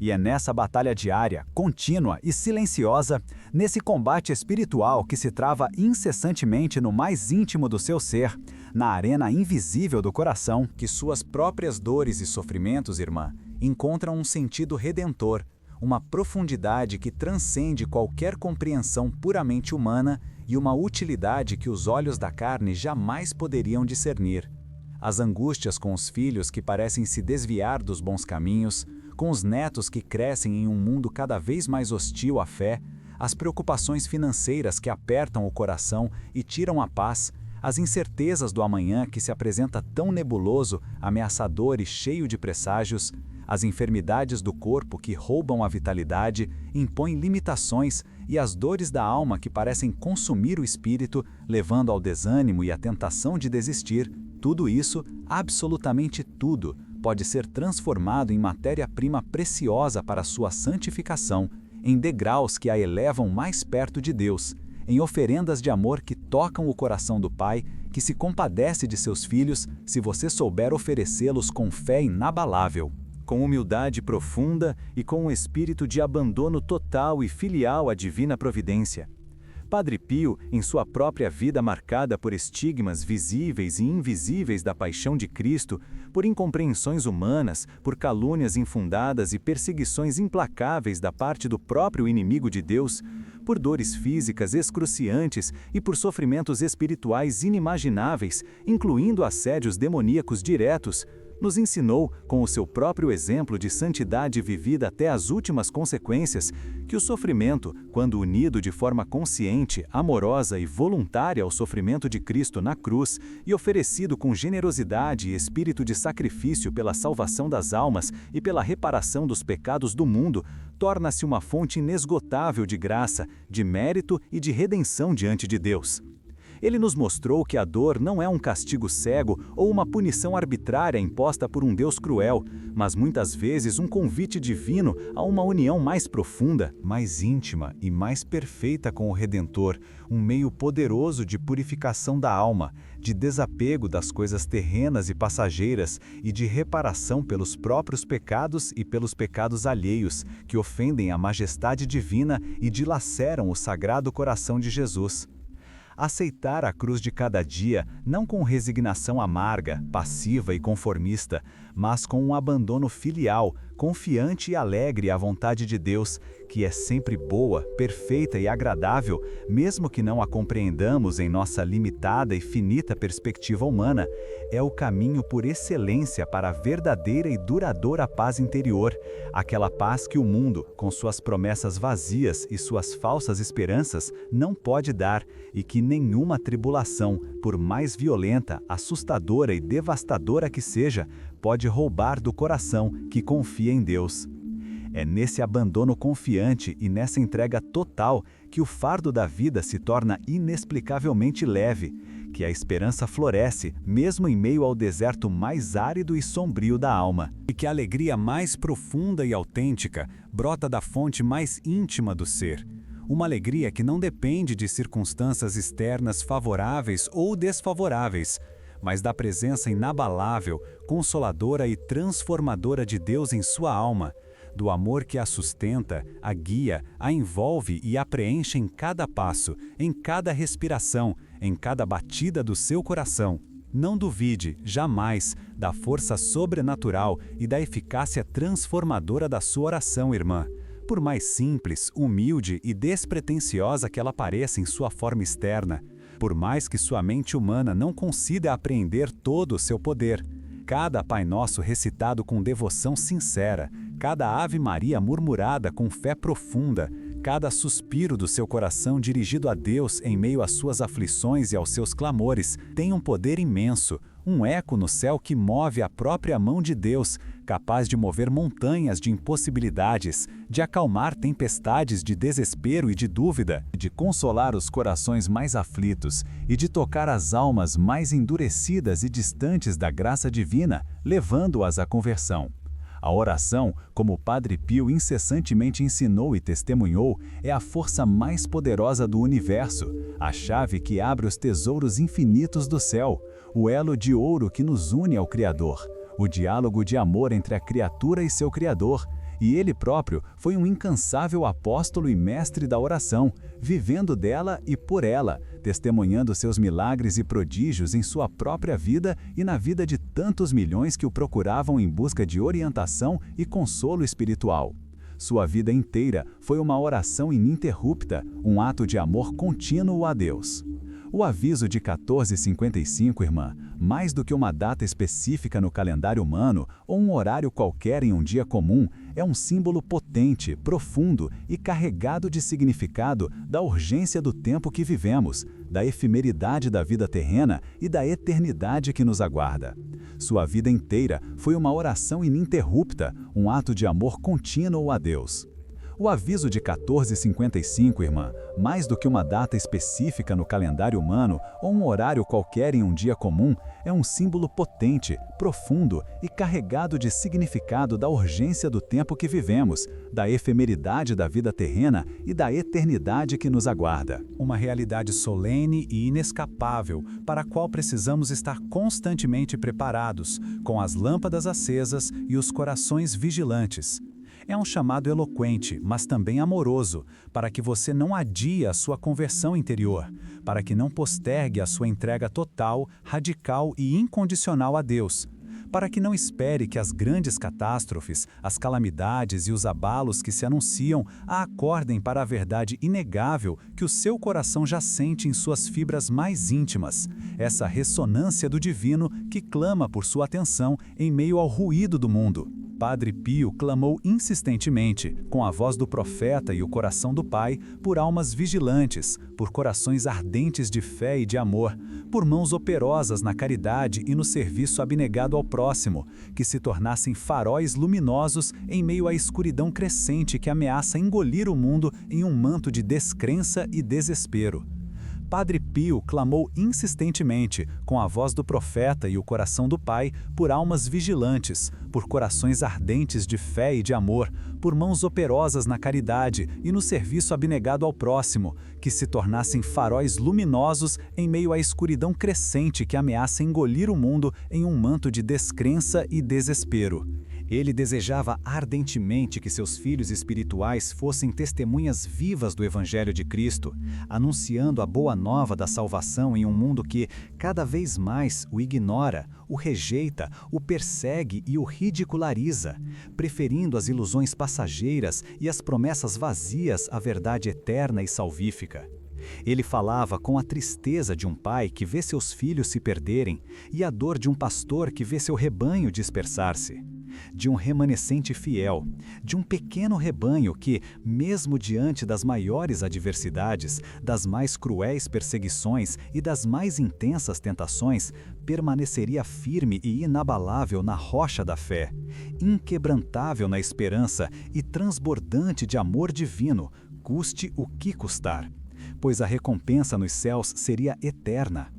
E é nessa batalha diária, contínua e silenciosa, nesse combate espiritual que se trava incessantemente no mais íntimo do seu ser, na arena invisível do coração, que suas próprias dores e sofrimentos, irmã, encontram um sentido redentor, uma profundidade que transcende qualquer compreensão puramente humana e uma utilidade que os olhos da carne jamais poderiam discernir. As angústias com os filhos que parecem se desviar dos bons caminhos, com os netos que crescem em um mundo cada vez mais hostil à fé, as preocupações financeiras que apertam o coração e tiram a paz, as incertezas do amanhã que se apresenta tão nebuloso, ameaçador e cheio de presságios, as enfermidades do corpo que roubam a vitalidade, impõem limitações e as dores da alma que parecem consumir o espírito, levando ao desânimo e à tentação de desistir, tudo isso, absolutamente tudo, pode ser transformado em matéria-prima preciosa para sua santificação, em degraus que a elevam mais perto de Deus, em oferendas de amor que tocam o coração do Pai, que se compadece de seus filhos se você souber oferecê-los com fé inabalável, com humildade profunda e com um espírito de abandono total e filial à divina providência. Padre Pio, em sua própria vida marcada por estigmas visíveis e invisíveis da paixão de Cristo, por incompreensões humanas, por calúnias infundadas e perseguições implacáveis da parte do próprio inimigo de Deus, por dores físicas excruciantes e por sofrimentos espirituais inimagináveis, incluindo assédios demoníacos diretos, nos ensinou, com o seu próprio exemplo de santidade vivida até as últimas consequências, que o sofrimento, quando unido de forma consciente, amorosa e voluntária ao sofrimento de Cristo na cruz e oferecido com generosidade e espírito de sacrifício pela salvação das almas e pela reparação dos pecados do mundo, torna-se uma fonte inesgotável de graça, de mérito e de redenção diante de Deus. Ele nos mostrou que a dor não é um castigo cego ou uma punição arbitrária imposta por um Deus cruel, mas muitas vezes um convite divino a uma união mais profunda, mais íntima e mais perfeita com o Redentor, um meio poderoso de purificação da alma, de desapego das coisas terrenas e passageiras e de reparação pelos próprios pecados e pelos pecados alheios, que ofendem a majestade divina e dilaceram o Sagrado Coração de Jesus. Aceitar a cruz de cada dia, não com resignação amarga, passiva e conformista, mas com um abandono filial, confiante e alegre à vontade de Deus, que é sempre boa, perfeita e agradável, mesmo que não a compreendamos em nossa limitada e finita perspectiva humana, é o caminho por excelência para a verdadeira e duradoura paz interior, aquela paz que o mundo, com suas promessas vazias e suas falsas esperanças, não pode dar e que nenhuma tribulação, por mais violenta, assustadora e devastadora que seja, pode roubar do coração que confia em Deus. É nesse abandono confiante e nessa entrega total que o fardo da vida se torna inexplicavelmente leve, que a esperança floresce mesmo em meio ao deserto mais árido e sombrio da alma. E que a alegria mais profunda e autêntica brota da fonte mais íntima do ser. Uma alegria que não depende de circunstâncias externas favoráveis ou desfavoráveis, mas da presença inabalável, consoladora e transformadora de Deus em sua alma, do amor que a sustenta, a guia, a envolve e a preenche em cada passo, em cada respiração, em cada batida do seu coração. Não duvide, jamais, da força sobrenatural e da eficácia transformadora da sua oração, irmã. Por mais simples, humilde e despretensiosa que ela pareça em sua forma externa, por mais que sua mente humana não consiga apreender todo o seu poder, cada Pai Nosso recitado com devoção sincera, cada Ave Maria murmurada com fé profunda, cada suspiro do seu coração dirigido a Deus em meio às suas aflições e aos seus clamores, tem um poder imenso, um eco no céu que move a própria mão de Deus, capaz de mover montanhas de impossibilidades, de acalmar tempestades de desespero e de dúvida, de consolar os corações mais aflitos e de tocar as almas mais endurecidas e distantes da graça divina, levando-as à conversão. A oração, como o Padre Pio incessantemente ensinou e testemunhou, é a força mais poderosa do universo, a chave que abre os tesouros infinitos do céu, o elo de ouro que nos une ao Criador, o diálogo de amor entre a criatura e seu Criador, e ele próprio foi um incansável apóstolo e mestre da oração, vivendo dela e por ela, testemunhando seus milagres e prodígios em sua própria vida e na vida de tantos milhões que o procuravam em busca de orientação e consolo espiritual. Sua vida inteira foi uma oração ininterrupta, um ato de amor contínuo a Deus. O aviso de 1455, irmã, mais do que uma data específica no calendário humano ou um horário qualquer em um dia comum, é um símbolo potente, profundo e carregado de significado da urgência do tempo que vivemos, da efemeridade da vida terrena e da eternidade que nos aguarda. Sua vida inteira foi uma oração ininterrupta, um ato de amor contínuo a Deus. O aviso de 1455, irmã, mais do que uma data específica no calendário humano ou um horário qualquer em um dia comum, é um símbolo potente, profundo e carregado de significado da urgência do tempo que vivemos, da efemeridade da vida terrena e da eternidade que nos aguarda. Uma realidade solene e inescapável, para a qual precisamos estar constantemente preparados, com as lâmpadas acesas e os corações vigilantes. É um chamado eloquente, mas também amoroso, para que você não adie a sua conversão interior, para que não postergue a sua entrega total, radical e incondicional a Deus, para que não espere que as grandes catástrofes, as calamidades e os abalos que se anunciam a acordem para a verdade inegável que o seu coração já sente em suas fibras mais íntimas, essa ressonância do divino que clama por sua atenção em meio ao ruído do mundo. Padre Pio clamou insistentemente, com a voz do profeta e o coração do Pai, por almas vigilantes, por corações ardentes de fé e de amor, por mãos operosas na caridade e no serviço abnegado ao próximo, que se tornassem faróis luminosos em meio à escuridão crescente que ameaça engolir o mundo em um manto de descrença e desespero. Padre Pio clamou insistentemente, com a voz do profeta e o coração do Pai, por almas vigilantes, por corações ardentes de fé e de amor, por mãos operosas na caridade e no serviço abnegado ao próximo, que se tornassem faróis luminosos em meio à escuridão crescente que ameaça engolir o mundo em um manto de descrença e desespero. Ele desejava ardentemente que seus filhos espirituais fossem testemunhas vivas do Evangelho de Cristo, anunciando a boa nova da salvação em um mundo que, cada vez mais, o ignora, o rejeita, o persegue e o ridiculariza, preferindo as ilusões passageiras e as promessas vazias à verdade eterna e salvífica. Ele falava com a tristeza de um pai que vê seus filhos se perderem e a dor de um pastor que vê seu rebanho dispersar-se. De um remanescente fiel, de um pequeno rebanho que, mesmo diante das maiores adversidades, das mais cruéis perseguições e das mais intensas tentações, permaneceria firme e inabalável na rocha da fé, inquebrantável na esperança e transbordante de amor divino, custe o que custar, pois a recompensa nos céus seria eterna.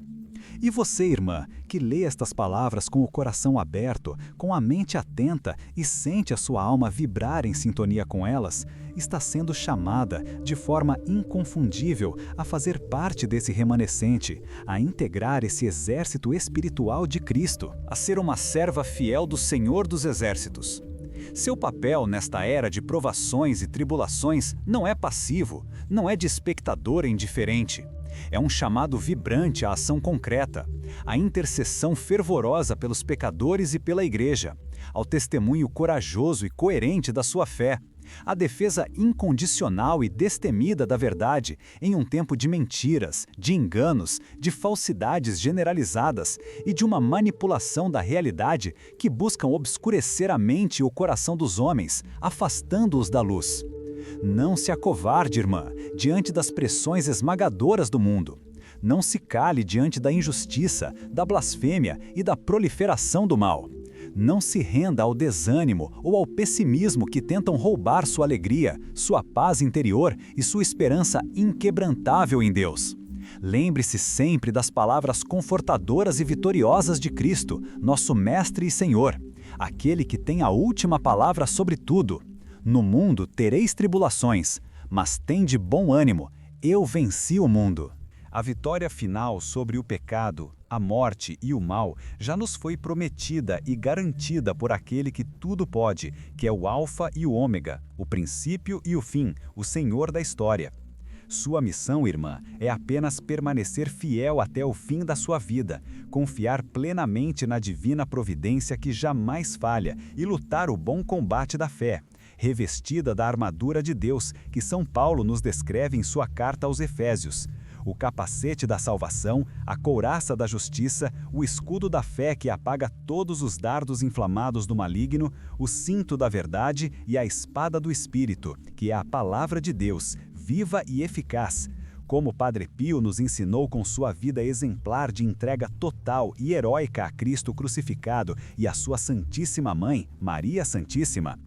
E você, irmã, que lê estas palavras com o coração aberto, com a mente atenta e sente a sua alma vibrar em sintonia com elas, está sendo chamada, de forma inconfundível, a fazer parte desse remanescente, a integrar esse exército espiritual de Cristo, a ser uma serva fiel do Senhor dos Exércitos. Seu papel nesta era de provações e tribulações não é passivo, não é de espectador indiferente. É um chamado vibrante à ação concreta, à intercessão fervorosa pelos pecadores e pela Igreja, ao testemunho corajoso e coerente da sua fé, à defesa incondicional e destemida da verdade em um tempo de mentiras, de enganos, de falsidades generalizadas e de uma manipulação da realidade que buscam obscurecer a mente e o coração dos homens, afastando-os da luz. Não se acovarde, irmã, diante das pressões esmagadoras do mundo. Não se cale diante da injustiça, da blasfêmia e da proliferação do mal. Não se renda ao desânimo ou ao pessimismo que tentam roubar sua alegria, sua paz interior e sua esperança inquebrantável em Deus. Lembre-se sempre das palavras confortadoras e vitoriosas de Cristo, nosso Mestre e Senhor, aquele que tem a última palavra sobre tudo. No mundo tereis tribulações, mas tende bom ânimo, eu venci o mundo. A vitória final sobre o pecado, a morte e o mal já nos foi prometida e garantida por aquele que tudo pode, que é o Alfa e o Ômega, o princípio e o fim, o Senhor da história. Sua missão, irmã, é apenas permanecer fiel até o fim da sua vida, confiar plenamente na divina providência que jamais falha e lutar o bom combate da fé, revestida da armadura de Deus, que São Paulo nos descreve em sua carta aos Efésios. O capacete da salvação, a couraça da justiça, o escudo da fé que apaga todos os dardos inflamados do maligno, o cinto da verdade e a espada do Espírito, que é a palavra de Deus, viva e eficaz. Como Padre Pio nos ensinou com sua vida exemplar de entrega total e heróica a Cristo crucificado e a sua Santíssima Mãe, Maria Santíssima.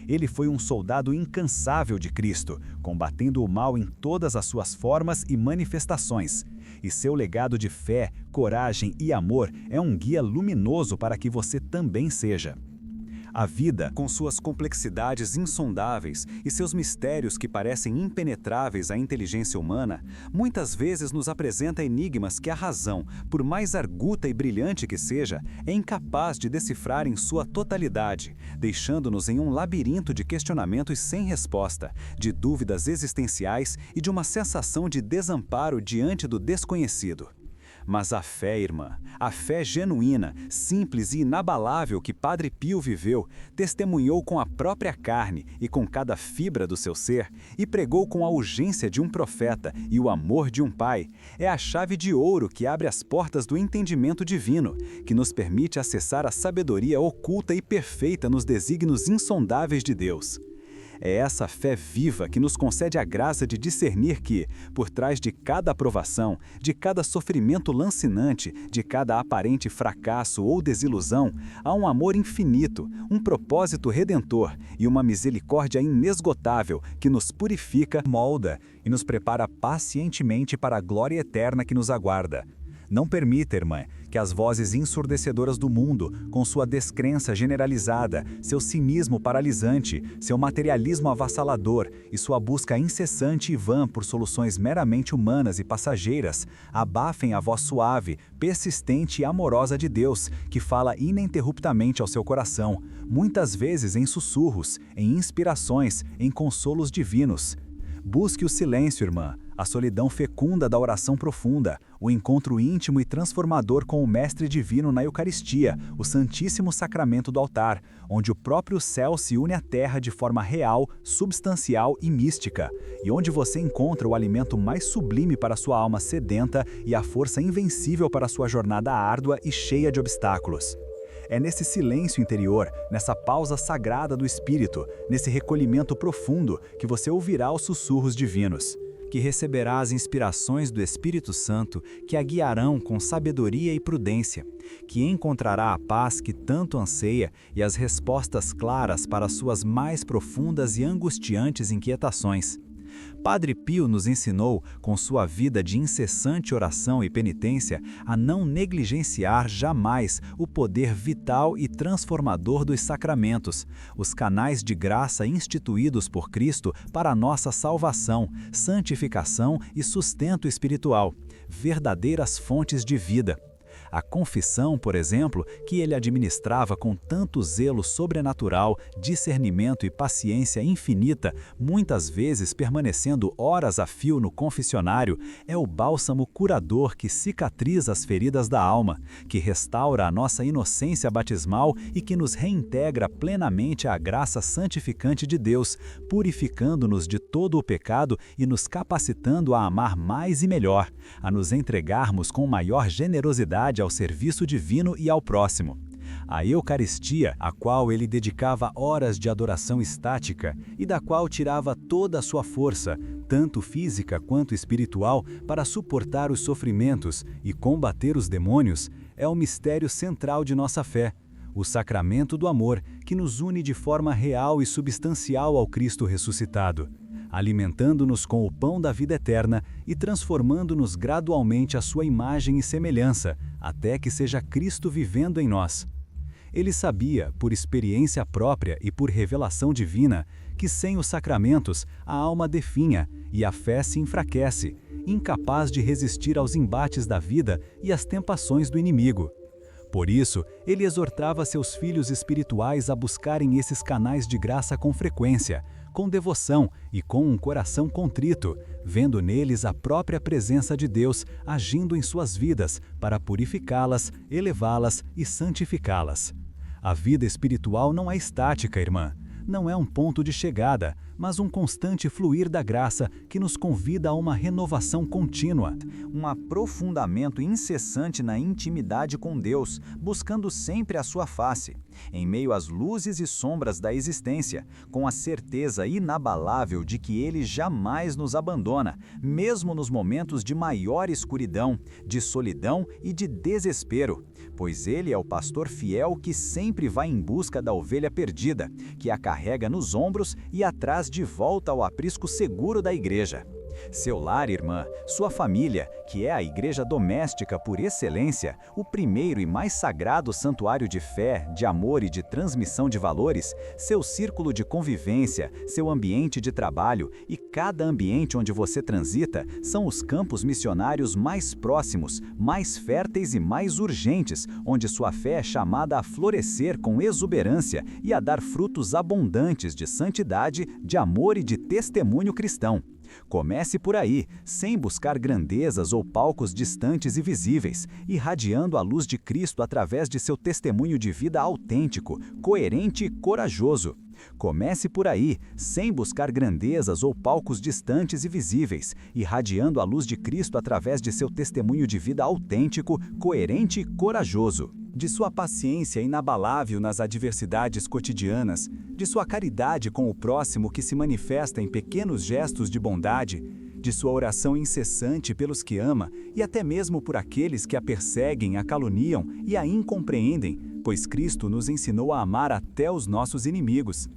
Ele foi um soldado incansável de Cristo, combatendo o mal em todas as suas formas e manifestações. E seu legado de fé, coragem e amor é um guia luminoso para que você também seja. A vida, com suas complexidades insondáveis e seus mistérios que parecem impenetráveis à inteligência humana, muitas vezes nos apresenta enigmas que a razão, por mais arguta e brilhante que seja, é incapaz de decifrar em sua totalidade, deixando-nos em um labirinto de questionamentos sem resposta, de dúvidas existenciais e de uma sensação de desamparo diante do desconhecido. Mas a fé, irmã, a fé genuína, simples e inabalável que Padre Pio viveu, testemunhou com a própria carne e com cada fibra do seu ser, e pregou com a urgência de um profeta e o amor de um pai, é a chave de ouro que abre as portas do entendimento divino, que nos permite acessar a sabedoria oculta e perfeita nos desígnios insondáveis de Deus. É essa fé viva que nos concede a graça de discernir que, por trás de cada aprovação, de cada sofrimento lancinante, de cada aparente fracasso ou desilusão, há um amor infinito, um propósito redentor e uma misericórdia inesgotável que nos purifica, molda e nos prepara pacientemente para a glória eterna que nos aguarda. Não permita, irmã, que as vozes ensurdecedoras do mundo, com sua descrença generalizada, seu cinismo paralisante, seu materialismo avassalador e sua busca incessante e vã por soluções meramente humanas e passageiras, abafem a voz suave, persistente e amorosa de Deus, que fala ininterruptamente ao seu coração, muitas vezes em sussurros, em inspirações, em consolos divinos. Busque o silêncio, irmã, a solidão fecunda da oração profunda, o encontro íntimo e transformador com o Mestre Divino na Eucaristia, o Santíssimo Sacramento do altar, onde o próprio céu se une à terra de forma real, substancial e mística, e onde você encontra o alimento mais sublime para sua alma sedenta e a força invencível para sua jornada árdua e cheia de obstáculos. É nesse silêncio interior, nessa pausa sagrada do espírito, nesse recolhimento profundo, que você ouvirá os sussurros divinos, que receberá as inspirações do Espírito Santo que a guiarão com sabedoria e prudência, que encontrará a paz que tanto anseia e as respostas claras para suas mais profundas e angustiantes inquietações. Padre Pio nos ensinou, com sua vida de incessante oração e penitência, a não negligenciar jamais o poder vital e transformador dos sacramentos, os canais de graça instituídos por Cristo para a nossa salvação, santificação e sustento espiritual, verdadeiras fontes de vida. A confissão, por exemplo, que ele administrava com tanto zelo sobrenatural, discernimento e paciência infinita, muitas vezes permanecendo horas a fio no confessionário, é o bálsamo curador que cicatriza as feridas da alma, que restaura a nossa inocência batismal e que nos reintegra plenamente à graça santificante de Deus, purificando-nos de todo o pecado e nos capacitando a amar mais e melhor, a nos entregarmos com maior generosidade ao serviço divino e ao próximo. A Eucaristia, a qual ele dedicava horas de adoração estática e da qual tirava toda a sua força, tanto física quanto espiritual, para suportar os sofrimentos e combater os demônios, é o mistério central de nossa fé, o sacramento do amor que nos une de forma real e substancial ao Cristo ressuscitado, alimentando-nos com o pão da vida eterna e transformando-nos gradualmente à sua imagem e semelhança, até que seja Cristo vivendo em nós. Ele sabia, por experiência própria e por revelação divina, que sem os sacramentos a alma definha e a fé se enfraquece, incapaz de resistir aos embates da vida e às tentações do inimigo. Por isso, ele exortava seus filhos espirituais a buscarem esses canais de graça com frequência, com devoção e com um coração contrito, vendo neles a própria presença de Deus agindo em suas vidas para purificá-las, elevá-las e santificá-las. A vida espiritual não é estática, irmã. Não é um ponto de chegada, mas um constante fluir da graça que nos convida a uma renovação contínua, um aprofundamento incessante na intimidade com Deus, buscando sempre a sua face, em meio às luzes e sombras da existência, com a certeza inabalável de que Ele jamais nos abandona, mesmo nos momentos de maior escuridão, de solidão e de desespero, pois Ele é o pastor fiel que sempre vai em busca da ovelha perdida, que a carrega nos ombros e a traz de volta ao aprisco seguro da igreja. Seu lar, irmã, sua família, que é a igreja doméstica por excelência, o primeiro e mais sagrado santuário de fé, de amor e de transmissão de valores, seu círculo de convivência, seu ambiente de trabalho e cada ambiente onde você transita são os campos missionários mais próximos, mais férteis e mais urgentes, onde sua fé é chamada a florescer com exuberância e a dar frutos abundantes de santidade, de amor e de testemunho cristão. Comece por aí, sem buscar grandezas ou palcos distantes e visíveis, irradiando a luz de Cristo através de seu testemunho de vida autêntico, coerente e corajoso. Comece por aí, sem buscar grandezas ou palcos distantes e visíveis, irradiando a luz de Cristo através de seu testemunho de vida autêntico, coerente e corajoso. De sua paciência inabalável nas adversidades cotidianas, de sua caridade com o próximo que se manifesta em pequenos gestos de bondade, de sua oração incessante pelos que ama e até mesmo por aqueles que a perseguem, a caluniam e a incompreendem, pois Cristo nos ensinou a amar até os nossos inimigos.